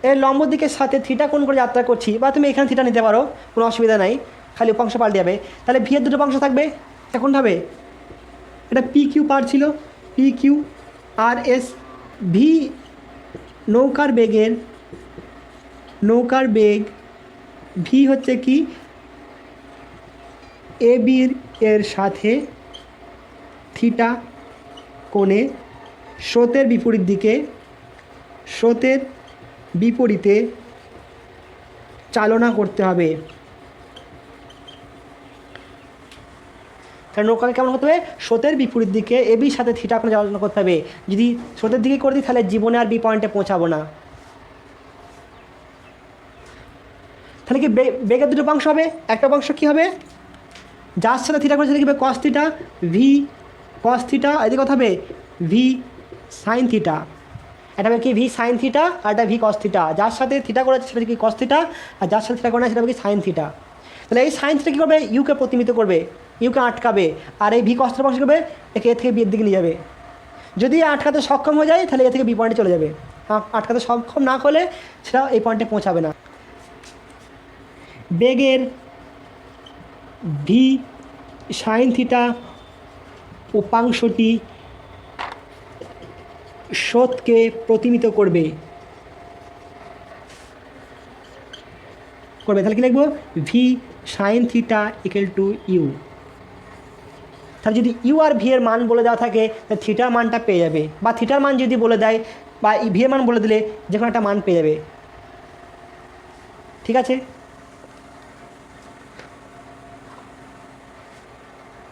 এর লম্ব দিকের সাথে থিটা কোণ করে যাত্রা করছি, বা তুমি এখানে থিটা নিতে পারো, কোনো অসুবিধা নাই, খালি উপাংশ পাল্টে যাবে। তাহলে ভি এর দুটো অংশ থাকবে, এখন হবে এটা পি কিউ পার ছিল, P Q R S. V নৌকার বেগ, ভি হচ্ছে কি এ বির এর সাথে থিটা কোণে স্রোতের বিপরীতে চালনা করতে হবে। তাহলে নৌকাকে কেমন করতে হবে? স্রোতের বিপরীত দিকে এ বির সাথে থিটা কোণে চালনা করতে হবে। যদি স্রোতের দিকে করে দিই তাহলে জীবনে আর বি পয়েন্টে পৌঁছাবো না। তাহলে কি বেগের দুটো অংশ হবে, একটা অংশ কী হবে যার সাথে থিটা করে সেটা কী হবে cos theta, V cos theta, এদিকে কথা হবে ভি সাইন থিটা। এটা হবে কি ভি সাইন থিটা আর এটা ভি কস থিটা। যার সাথে থিটা করেছে সেটা কি কস থিটা, আর যার সাথে থিটা করে না সেটা হবে কি সাইন থিটা। তাহলে এই সাইন থিটা কী করবে? ইউকে প্রতিমিত করবে, ইউকে আটকাবে, আর এই ভি কস থিটা অংশ করবে একে এ থেকে বিয়ের দিকে নিয়ে যাবে। যদি আটকাতে সক্ষম হয়ে যায় তাহলে এ থেকে বি পয়েন্টে চলে যাবে, আটকাতে সক্ষম না করলে সেটা এই পয়েন্টে পৌঁছাবে না। বেগের ভি সাইন থিটা উপাংশটি স্রোতকে প্রতিমিত করবে। তাহলে কি লিখবো? V sine theta equal to U. তাহলে যদি ইউ আর ভি এর মান বলে দেওয়া থাকে তাহলে থিটার মানটা পেয়ে যাবে, বা থিটার মান যদি বলে দেয় বা ভি এর মান বলে দিলে যে কোনো একটা মান পেয়ে যাবে। ঠিক আছে,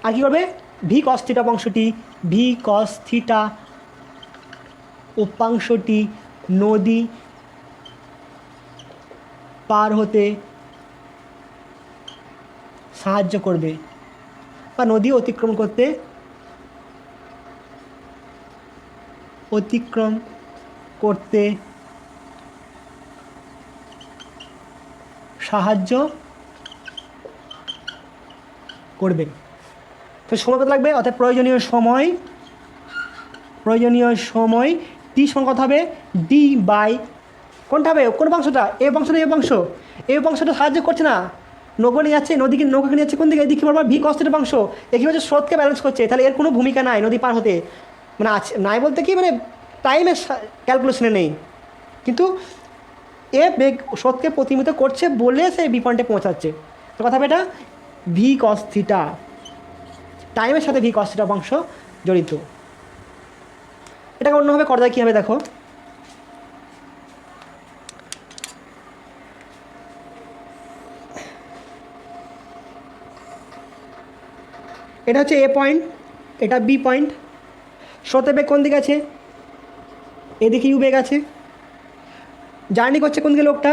আর কী করবে? ভি কস থিটা উপাংশটি নদী পার হতে সাহায্য করবে, বা নদী অতিক্রম করতে সাহায্য করবে। তো সময় কত লাগবে? অর্থাৎ প্রয়োজনীয় সময় টি সমান কত হবে? ডি বাই কোনটা হবে? কোন অংশটা? এ অংশটা সাহায্য করছে না, নৌকা নিয়ে যাচ্ছে, নৌকাকে নিয়ে যাচ্ছে কোন দিকে? এদিকে বলবো ভি কস থিটা অংশ, এ কী হচ্ছে স্রোতকে ব্যালেন্স করছে। তাহলে এর কোনো ভূমিকা নাই নদী পার হতে, মানে আছে নাই বলতে কি মানে টাইমের ক্যালকুলেশনে নেই, কিন্তু এ বেগ স্রোতকে প্রতিমিত করছে বলে সে বি পয়েন্টে পৌঁছাচ্ছে। তো কথা হবে এটা ভি কস থিটা, টাইমের সাথে ভি কস থিটা অংশ জড়িত। এটাকে অন্যভাবে করা যায় কী হবে দেখো, এটা হচ্ছে এ পয়েন্ট, এটা বি পয়েন্ট, স্রোতের বেগ কোন দিকে আছে? এদিকে ইউ বেগ আছে, জার্নি করছে কোন দিকে লোকটা?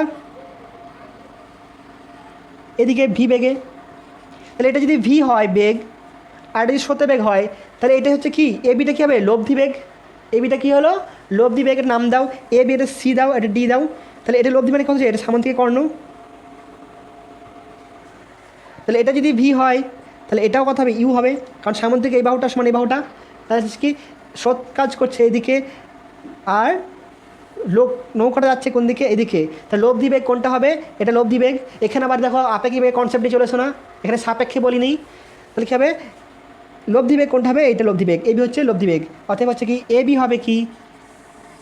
এদিকে ভি বেগে। তাহলে এটা যদি ভি হয় বেগ আর এটা যদি স্রোতের বেগ হয় তাহলে এটা হচ্ছে কি এ বিটা কী হবে? লব্ধি বেগ। এ বিটা কী হলো? লব্ধি বেগের নাম দাও, এ বি এটা সি দাও, এটা ডি দাও। তাহলে এটা লব্ধি মানে কত হচ্ছে? এটা সামান্তরিক কর্ণ। তাহলে এটা যদি ভি হয় তাহলে এটাও কথা হবে ইউ হবে, কারণ সামান্তরিক এই বাহুটা সমান এই বাহুটা। তাহলে কি স্রোত কাজ করছে এদিকে আর নৌকাটা যাচ্ছে কোন দিকে? এদিকে। তাহলে লব্ধি বেগ কোনটা হবে? এটা লব্ধি বেগ। এখানে আবার দেখো আপেক্ষিক বেগ কনসেপ্টে চলে এসো না, এখানে সাপেক্ষে বলি নেই। তাহলে কী হবে? লব্ধি বেগ কোনটা হবে? এটা লব্ধি বেগ, এ বি হচ্ছে লব্ধি বেগ। অতএব হচ্ছে কি এ বি হবে কি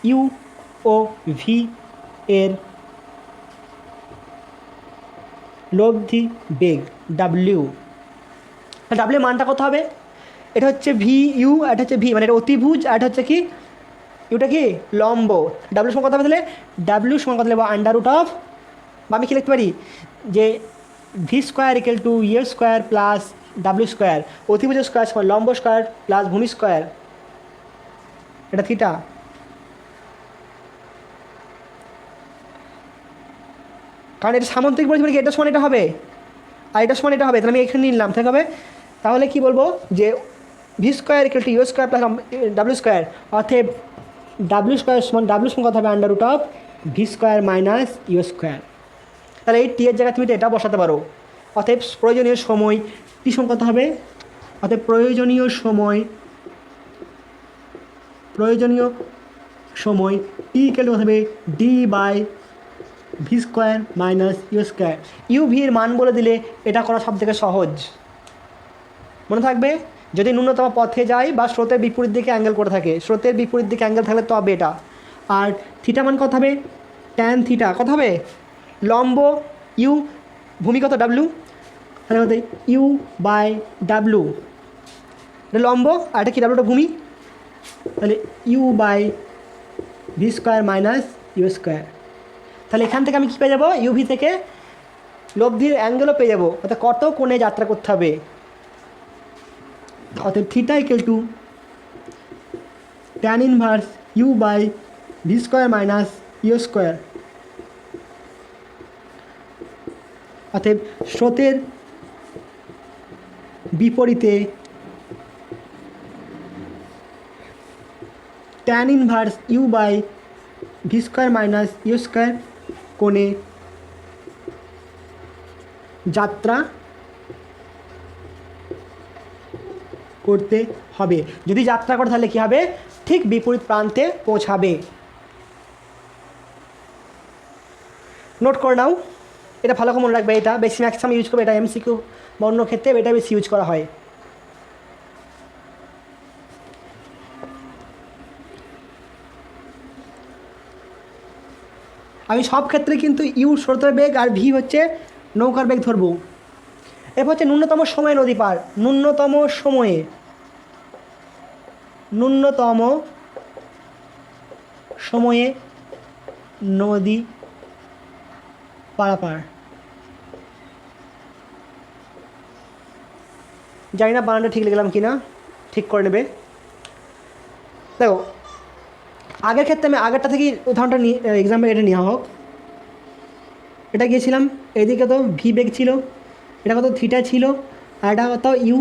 ইউ ও ভি এর লব্ধি বেগ ডাব্লিউ। ডাব্লিউ মানটা কত হবে? এটা হচ্ছে ভি ইউ, এটা হচ্ছে ভি মানে এটা অতিভুজ, আর এটা হচ্ছে কি ইউটা কি লম্ব। ডাব্লিউ সমান কত হবে? তাহলে ডাব্লিউ সমান কত লিখব? আন্ডার রুট অফ, বা আমি কি লিখতে পারি যে V square equal to U square plus W square, অতিভুজ স্কোয়ার সমান লম্ব স্কোয়ার প্লাস ভূমি স্কোয়ার, এটা থিটা। কারণ এটা সামান্তরিক বলেছি মানে এটা সমান এটা হবে আর এটা সমান এটা হবে, তাহলে আমি এখানে নিলাম ঠিক হবে। তাহলে কি বলবো যে V square equal to U square plus W square, অর্থাৎ ডাব্লিউ সমান কত হবে? Under root of V square minus U square. তাহলে এই টি এর জায়গায় তুমি এটা বসাতে পারো। অতএব প্রয়োজনীয় সময় টি সমান কত হবে? অতএব প্রয়োজনীয় সময় টি ইকুয়াল টু হবে D by V square minus U square. U V এর মান বলে দিলে এটা করা সব থেকে সহজ, মনে থাকবে যদি ন্যূনতম পথে যায় বা স্রোতের বিপরীত দিকে অ্যাঙ্গেল করে থাকে, স্রোতের বিপরীত দিকে অ্যাঙ্গেল থাকলে তবে এটা। আর থিটা মান কত হবে? ট্যান থিটা কত হবে? লম্ব ইউ, ভূমি কত ডাব্লু, তাহলে হতে ইউ বাই ডাব্লু, এটা লম্ব আর এটা কি ডাব্লুটা ভূমি, তাহলে U by V square minus U square. তাহলে এখান থেকে আমি কী পেয়ে যাবো? ইউভি থেকে লব্ধির অ্যাঙ্গেলও পেয়ে যাবো, অর্থাৎ কত কোণে যাত্রা করতে হবে। অর্থাৎ theta equal to tan inverse U by V square minus U square. অতএব স্রোতের বিপরীতে tan inverse U by V square minus U square কোণে যাত্রা করতে হবে। যদি যাত্রা করে তাহলে কী হবে? ঠিক বিপরীত প্রান্তে পৌঁছাবে। নোট করে নাও, এটা ভালো করে মনে রাখবে, এটা বেশি ম্যাক্সিমাম ইউজ করবে, এটা এমসিকিউ বা অন্য ক্ষেত্রে এটা বেশি ইউজ করা হয়। আমি সব ক্ষেত্রে কিন্তু ইউ স্রোতের বেগ আর ভি হচ্ছে নৌকার বেগ ধরবো। এরপর হচ্ছে ন্যূনতম সময়ে নদী পার, ন্যূনতম সময়ে নদী পারাপার। জানি না বানানটা ঠিক লিখলাম কি না, ঠিক করে নেবে। দেখো আগের ক্ষেত্রে আমি আগেরটা থেকে উদাহরণটা নিয়ে এক্সাম্পল এটা নেওয়া হোক। এটা গিয়েছিলাম এদিকে তো ভি বেগ ছিল, এটা কত থিটা ছিল, আর এটা কত ইউ।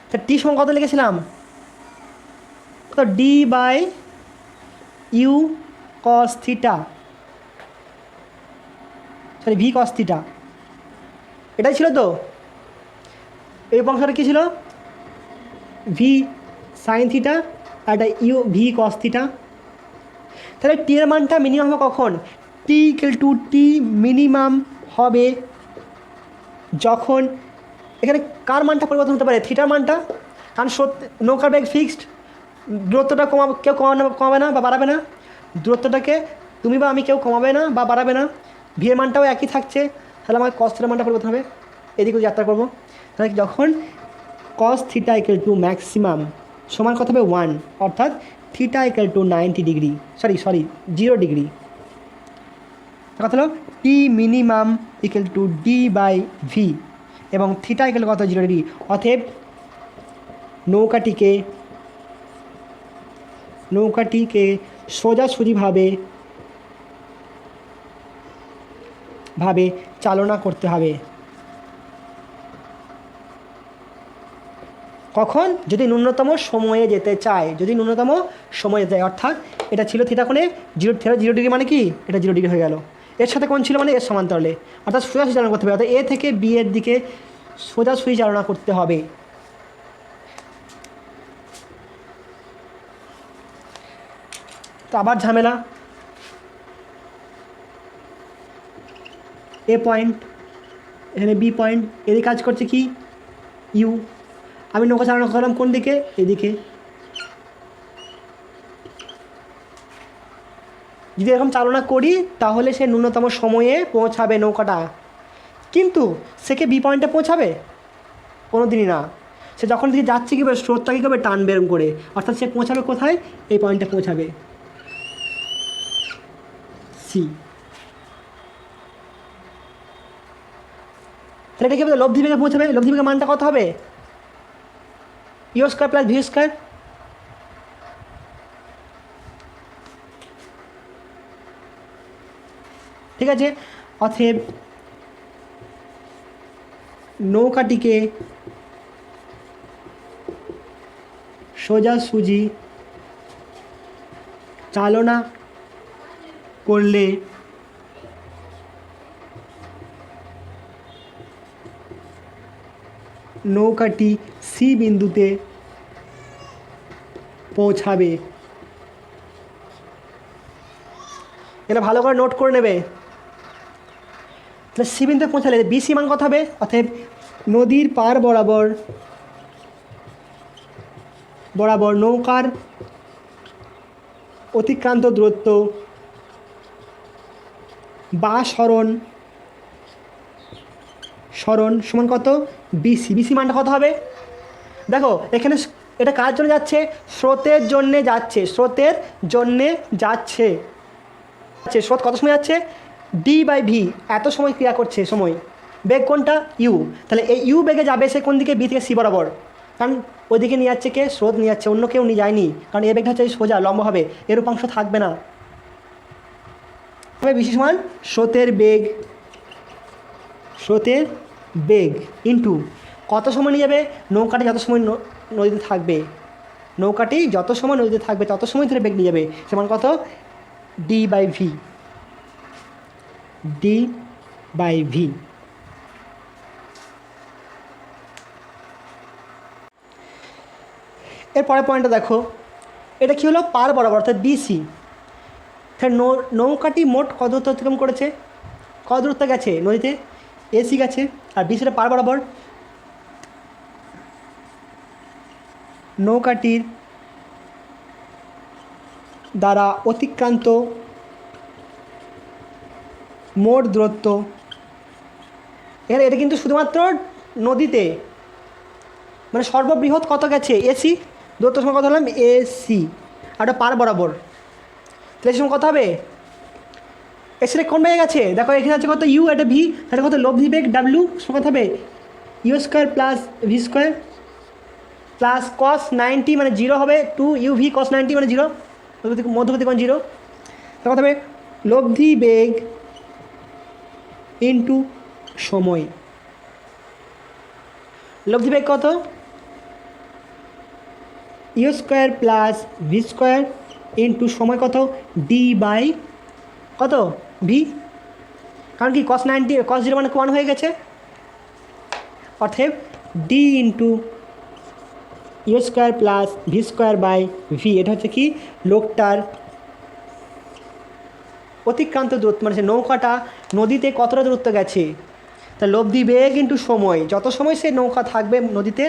তা টি সমান কত লিখেছিলাম? কত D by U cos theta, sorry V cos theta, এটাই ছিল তো। এই অংশটা কী ছিল? ভি সাইন থিটা আর এটা ইউ ভি কস থিটা। তাহলে টি এর মানটা মিনিমাম হবে কখন? টি ইকুয়াল টু টি মিনিমাম হবে যখন এখানে কার মানটা পরিবর্তন হতে পারে? থিটার মানটা, কারণ নৌকার বেগ ফিক্সড, দূরত্বটা কেউ কমাবে না বা বাড়াবে না, দূরত্বটাকে তুমি বা আমি কেউ কমাবে না বা বাড়াবে না, ভি এর মানটাও একই থাকছে, তাহলে আমার কস থিটার মানটা পরিবর্তন হবে, এদিকে যাত্রা করবো। তাহলে যখন cos theta equal to maximum সমান কত হবে? 1, অর্থাৎ theta equal to 90 degree, sorry 0 degree. কথা হলো T minimum equal to D by V এবং থিটা ইকুয়াল কত? 0 ডিগ্রি। অতএব নৌকাটিকে সোজাসুজিভাবে চালনা করতে হবে। কখন? যদি ন্যূনতম সময়ে যেতে চায়, অর্থাৎ এটা ছিল থিটা কোণে 0 ডিগ্রি, মানে কি এটা 0 ডিগ্রি হয়ে গেল। এর সাথে কোণ ছিল মানে এর সমান্তরালে, অর্থাৎ সোজাসুজি চালনা করতে হবে, অর্থাৎ এ থেকে বি এর দিকে সোজাসুজি চালনা করতে হবে। তো আবার ঝামেলা, এ পয়েন্ট, এখানে বি পয়েন্ট, এদিকে কাজ করছে কি? ইউ। আমি নৌকা চালনা করলাম কোন দিকে? এদিকে। যদি এরকম চালনা করি তাহলে সে ন্যূনতম সময়ে পৌঁছাবে নৌকাটা, কিন্তু সে কি বি পয়েন্টে পৌঁছাবে? কোনো দিনই না। সে যখন দিকে যাচ্ছে কী করবে? স্রোতটা কী করবে? টান বেরম করে, অর্থাৎ সে পৌঁছাবে কোথায়? এই পয়েন্টে পৌঁছাবে, সি। তাহলে এটা কী হবে? লব্ধি বেগে পৌঁছাবে। লব্ধি বেগের মানটা কত হবে? U square plus V square. ঠিক আছে, অতএব নৌকাটিকে সোজাসুজি চালনা করলে নৌকাটি সি বিন্দুতে পৌঁছাবে। এটা ভালো করে নোট করে নেবে। তাহলে সি বিন্দুতে পৌঁছালে বিসি মান কত হবে? অতএব নদীর পার বরাবর বরাবর নৌকার অতিক্রান্ত দূরত্ব বা সরণ সমান কত? বিসি। বিসি মানটা কত হবে? দেখো এখানে এটা কার জন্য যাচ্ছে? স্রোতের জন্যে যাচ্ছে, স্রোতের জন্যে যাচ্ছে। স্রোত কত সময় যাচ্ছে? ডি বাই ভি, এত সময় ক্রিয়া করছে সময়। বেগ কোনটা? ইউ। তাহলে এই ইউ বেগে যাবে সে কোন দিকে? বি থেকে সি বরাবর। কারণ ওইদিকে নিয়ে যাচ্ছে কে? স্রোত নিয়ে যাচ্ছে, অন্য কেউ নিয়ে যায়নি। কারণ এই বেগটা হচ্ছে সোজা লম্বা হবে, এর উপাংশ থাকবে না। তবে বিসি সমান স্রোতের বেগ ইন্টু কত সময় নিয়ে যাবে? নৌকাটি যত সময় নদীতে থাকবে, নৌকাটি যত সময় নদীতে থাকবে তত সময় ধরে বেগ নিয়ে যাবে, সমান কত? D by V. এরপরের পয়েন্টটা দেখো, এটা কী হলো? পার বরাবর অর্থাৎ বিসি। তাহলে নৌকাটি মোট কত দূরত্ব অতিক্রম করেছে? কত দূরত্ব গেছে নদীতে? এসি গেছে। আর বিসিটা পার বরাবর। নৌকাটির দ্বারা অতিক্রান্ত মোট দূরত্ব, এখানে এটা কিন্তু শুধুমাত্র নদীতে, মানে সর্ববৃহৎ কত গেছে? এসি। দূরত্ব সময় কত হলাম? এসি। আর ওটা পার বরাবর। তাহলে সময় কত হবে? এসিটা কোন বেগে গেছে? দেখো এখানে আছে কত? ইউ, এটা ভি, এটা কত? লব্ধি বেগ ডাব্লিউ সময় কত হবে? U square plus V square plus cos 90 মানে 0 হবে, 2 ইউ ভি কস 90 মানে 0, মধ্যবর্তী কোণ 0। তার কথা হবে লব্ধি বেগ ইন্টু সময়। লব্ধি বেগ কত? U square plus V square into সময় কত? ডি বাই কত? ভি। কারণ কি কস 90 কস 0 মানে 1 হয়ে গেছে, অর্থাৎ D into U square plus V square by V. এটা হচ্ছে কি? লোকটার অতিক্রান্ত দূরত্ব, মানে সে নৌকাটা নদীতে কতটা দূরত্ব গেছে। তা লব্ধি বেগ ইন্টু সময়, যত সময় সে নৌকা থাকবে নদীতে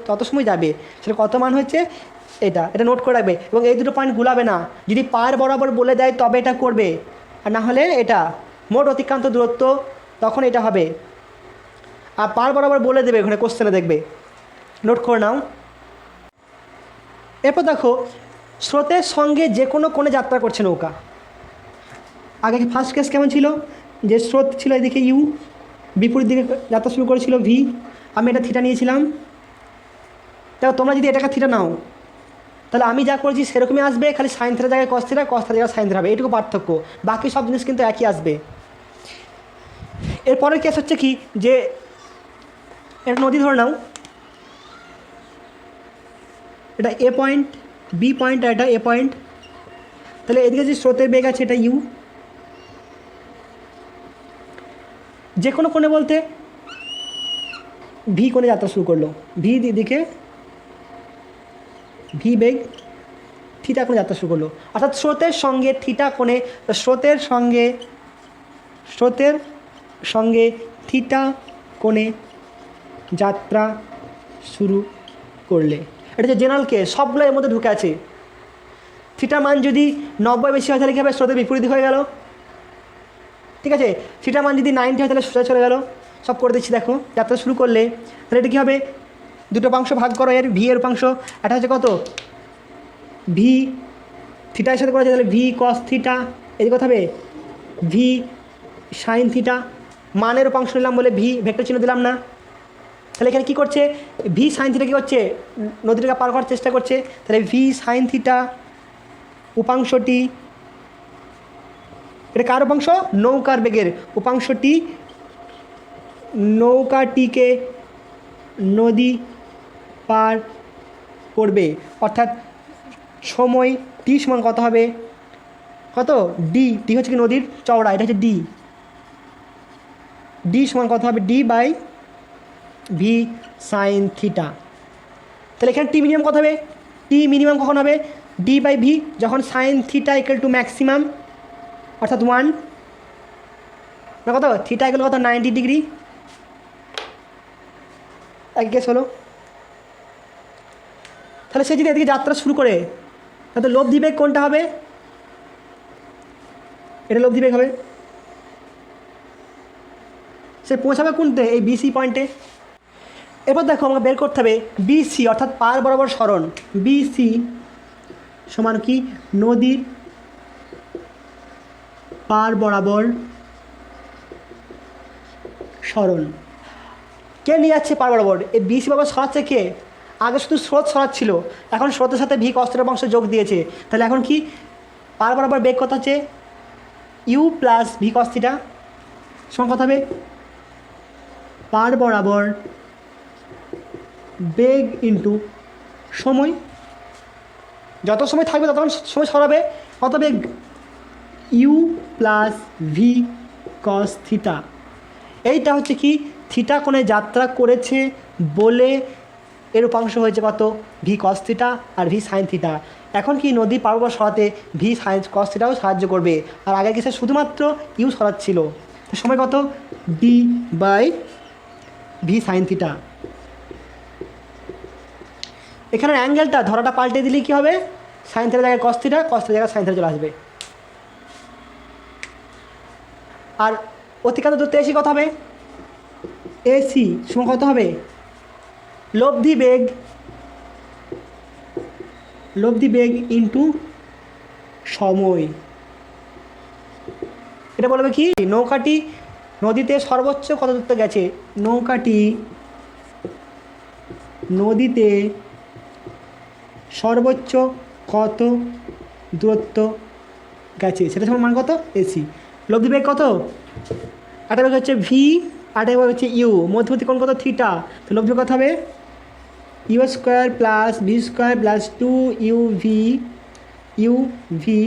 তত সময় যাবে, সেটা কত মান হচ্ছে? এটা নোট করে রাখবে এবং এই দুটো পয়েন্ট গুলাবে না। যদি পার বরাবর বলে দেয় তবে এটা করবে, আর না হলে এটা মোট অতিক্রান্ত দূরত্ব, তখন এটা হবে। আর পার বরাবর বলে দেবে ওখানে কোশ্চেনে, দেখবে, নোট করে নাও। এরপর দেখো স্রোতের সঙ্গে যে কোনো কোণে যাত্রা করছে নৌকা। আগে ফার্স্ট কেস কেমন ছিল? যে স্রোত ছিল এদিকে ইউ, বিপরীত দিকে যাত্রা শুরু করেছিল ভি, আমি এটা থিটা নিয়েছিলাম। তাও তোমরা যদি এটাকে থিটা নাও তাহলে আমি যা করেছি সেরকমই আসবে, খালি সাইন থিটার জায়গায় কস থিটা, কস থিটার জায়গায় সাইন থিটা হবে, এইটুকু পার্থক্য। বাকি সব জিনিস কিন্তু একই আসবে। এরপরের কেস হচ্ছে কি? যে এটা নদী ধরে নাও, এটা এ পয়েন্ট, বি পয়েন্ট, আর এটা এ পয়েন্ট। তাহলে এদিকে যে স্রোতের বেগ আছে এটা ইউ, যে কোনো কোণে বলতে ভি কোণে যাত্রা শুরু করলো, ভি দিকে ভি বেগ থিটা কোণে যাত্রা শুরু করলো, অর্থাৎ স্রোতের সঙ্গে থিটা কোণে, স্রোতের সঙ্গে থিটা কোণে যাত্রা শুরু করলে, এটা যে জেনারেল কেস, সবগুলো এর মধ্যে ঢুকে আছে। থিটার মান যদি 90 বেশি হয় তাহলে কী হবে? স্রোতের বিপরীত হয়ে গেল, ঠিক আছে। থিটার মান যদি 90 হয় তাহলে সোজা চলে গেল। সব করে দিচ্ছি, দেখো যাত্রা শুরু করলে তাহলে এটা কী হবে? দুটো উপাংশ ভাগ করো, এর ভি এর উপাংশ, এটা হচ্ছে কত? ভি থিটার সাথে করেছে, তাহলে ভি কস থিটা, এই কথা হবে ভি সাইন থিটা। মানের উপাংশ নিলাম বলে ভি ভেক্টর চিহ্ন দিলাম না। তাহলে এখানে কী করছে? ভি সাইন থিটা কী করছে? নদীটাকে পার করার চেষ্টা করছে। তাহলে ভি সাইন থিটা উপাংশটি, এটা কার উপাংশ? নৌকার বেগের উপাংশটি নৌকাটিকে নদী পার করবে, অর্থাৎ সময় টি সমান কত হবে? কত? ডি হচ্ছে কি নদীর চওড়া, এটা হচ্ছে ডি সমান কত হবে? D by V sine theta. তাহলে এখানে টি মিনিমাম কত হবে? টি মিনিমাম কখন হবে? ডি বাই ভি, যখন sign theta equal to maximum, অর্থাৎ 1 না কত? থিটা ইকুয়াল কত? 90 ডিগ্রি। এক গেস হলো। তাহলে সে যদি এদিকে যাত্রা শুরু করে তাহলে লব্ধি বেগ কোনটা হবে? এটা লব্ধি বেগ হবে। সে পৌঁছাবে কোনতে? এই বিসি পয়েন্টে। এরপর দেখো আমাকে বের করতে হবে বিসি অর্থাৎ পার বরাবর সরণ। বিসি সমান কি? নদীর পার বরাবর সরণ। কে নিয়ে যাচ্ছে পার বরাবর? এই বিসি বরাবর সরাচ্ছে কে? আগে শুধু স্রোত সরাচ্ছিল, এখন স্রোতের সাথে ভি কস থিটা বংশ যোগ দিয়েছে। তাহলে এখন কি পার বরাবর বেগ কত হচ্ছে? U plus V cos theta সমান কত হবে? পার বরাবর বেগ ইন্টু সময়। যত সময় থাকবে ততক্ষণ সময় সরাবে। কত বেগ? U plus V cos theta. এইটা হচ্ছে কি থিটা কোণে যাত্রা করেছে বলে এর উপাংশ হয়েছে কত? ভি কস থিটা আর ভি সাইন থিটা। এখন কি নদী পার বরাবর সরাতে ভি সাইন কস থিটাও সাহায্য করবে। আর আগে কি সে শুধুমাত্র ইউ সরাচ্ছিল। তো সময় কত? D by V sine theta. এখানে অ্যাঙ্গেলটা ধরাটা পাল্টে দিলে কি হবে? সাইন থিটার জায়গায় কস থিটা, কস থিটার জায়গায় সাইন থিটা চলে আসবে। আর অতিক্রান্ত দূরত্বে এসি কত হবে? এসি সমান কত হবে? লব্ধি বেগ ইন্টু সময়। এটা বলবে কি নৌকাটি নদীতে সর্বোচ্চ কত দূরত্ব গেছে? নৌকাটি নদীতে সর্বোচ্চ কত দূরত্ব গেছে সেটা সমান মান কত? এসি। লব্ধি বেগ কত? একটা বেগ হচ্ছে ভি, আরেকটা বেগ হচ্ছে ইউ, মধ্যবর্তী কোণ কত? থিটা। তো লব্ধি কত হবে? U square plus V square plus 2 U V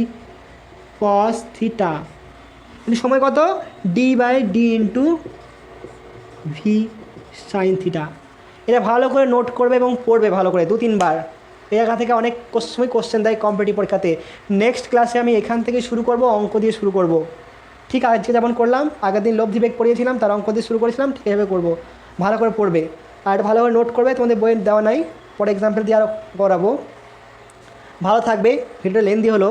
cos theta. সময় কত? D by D into V sine theta. এটা ভালো করে নোট করবে এবং পড়বে ভালো করে 2-3 বার। এই জায়গা থেকে অনেক সময় কোশ্চেন দেয় কম্পিটিটিভ পরীক্ষাতে। নেক্সট ক্লাসে আমি এখান থেকে শুরু করব, অঙ্ক দিয়ে শুরু করব। ঠিক আজকে যেমন করলাম, আগের দিন লব্ধি বেগ পড়িয়েছিলাম, তার অঙ্ক দিয়ে শুরু করেছিলাম, ঠিক এভাবে করবো। ভালো করে পড়বে আর ভালো করে নোট করবে। তোমাদের বইয়ের দেওয়া নাই, পরে এক্সাম্পল দিয়ে আরও করাবো। ভালো থাকবে। ভিডিওটা লেন্দি হলো।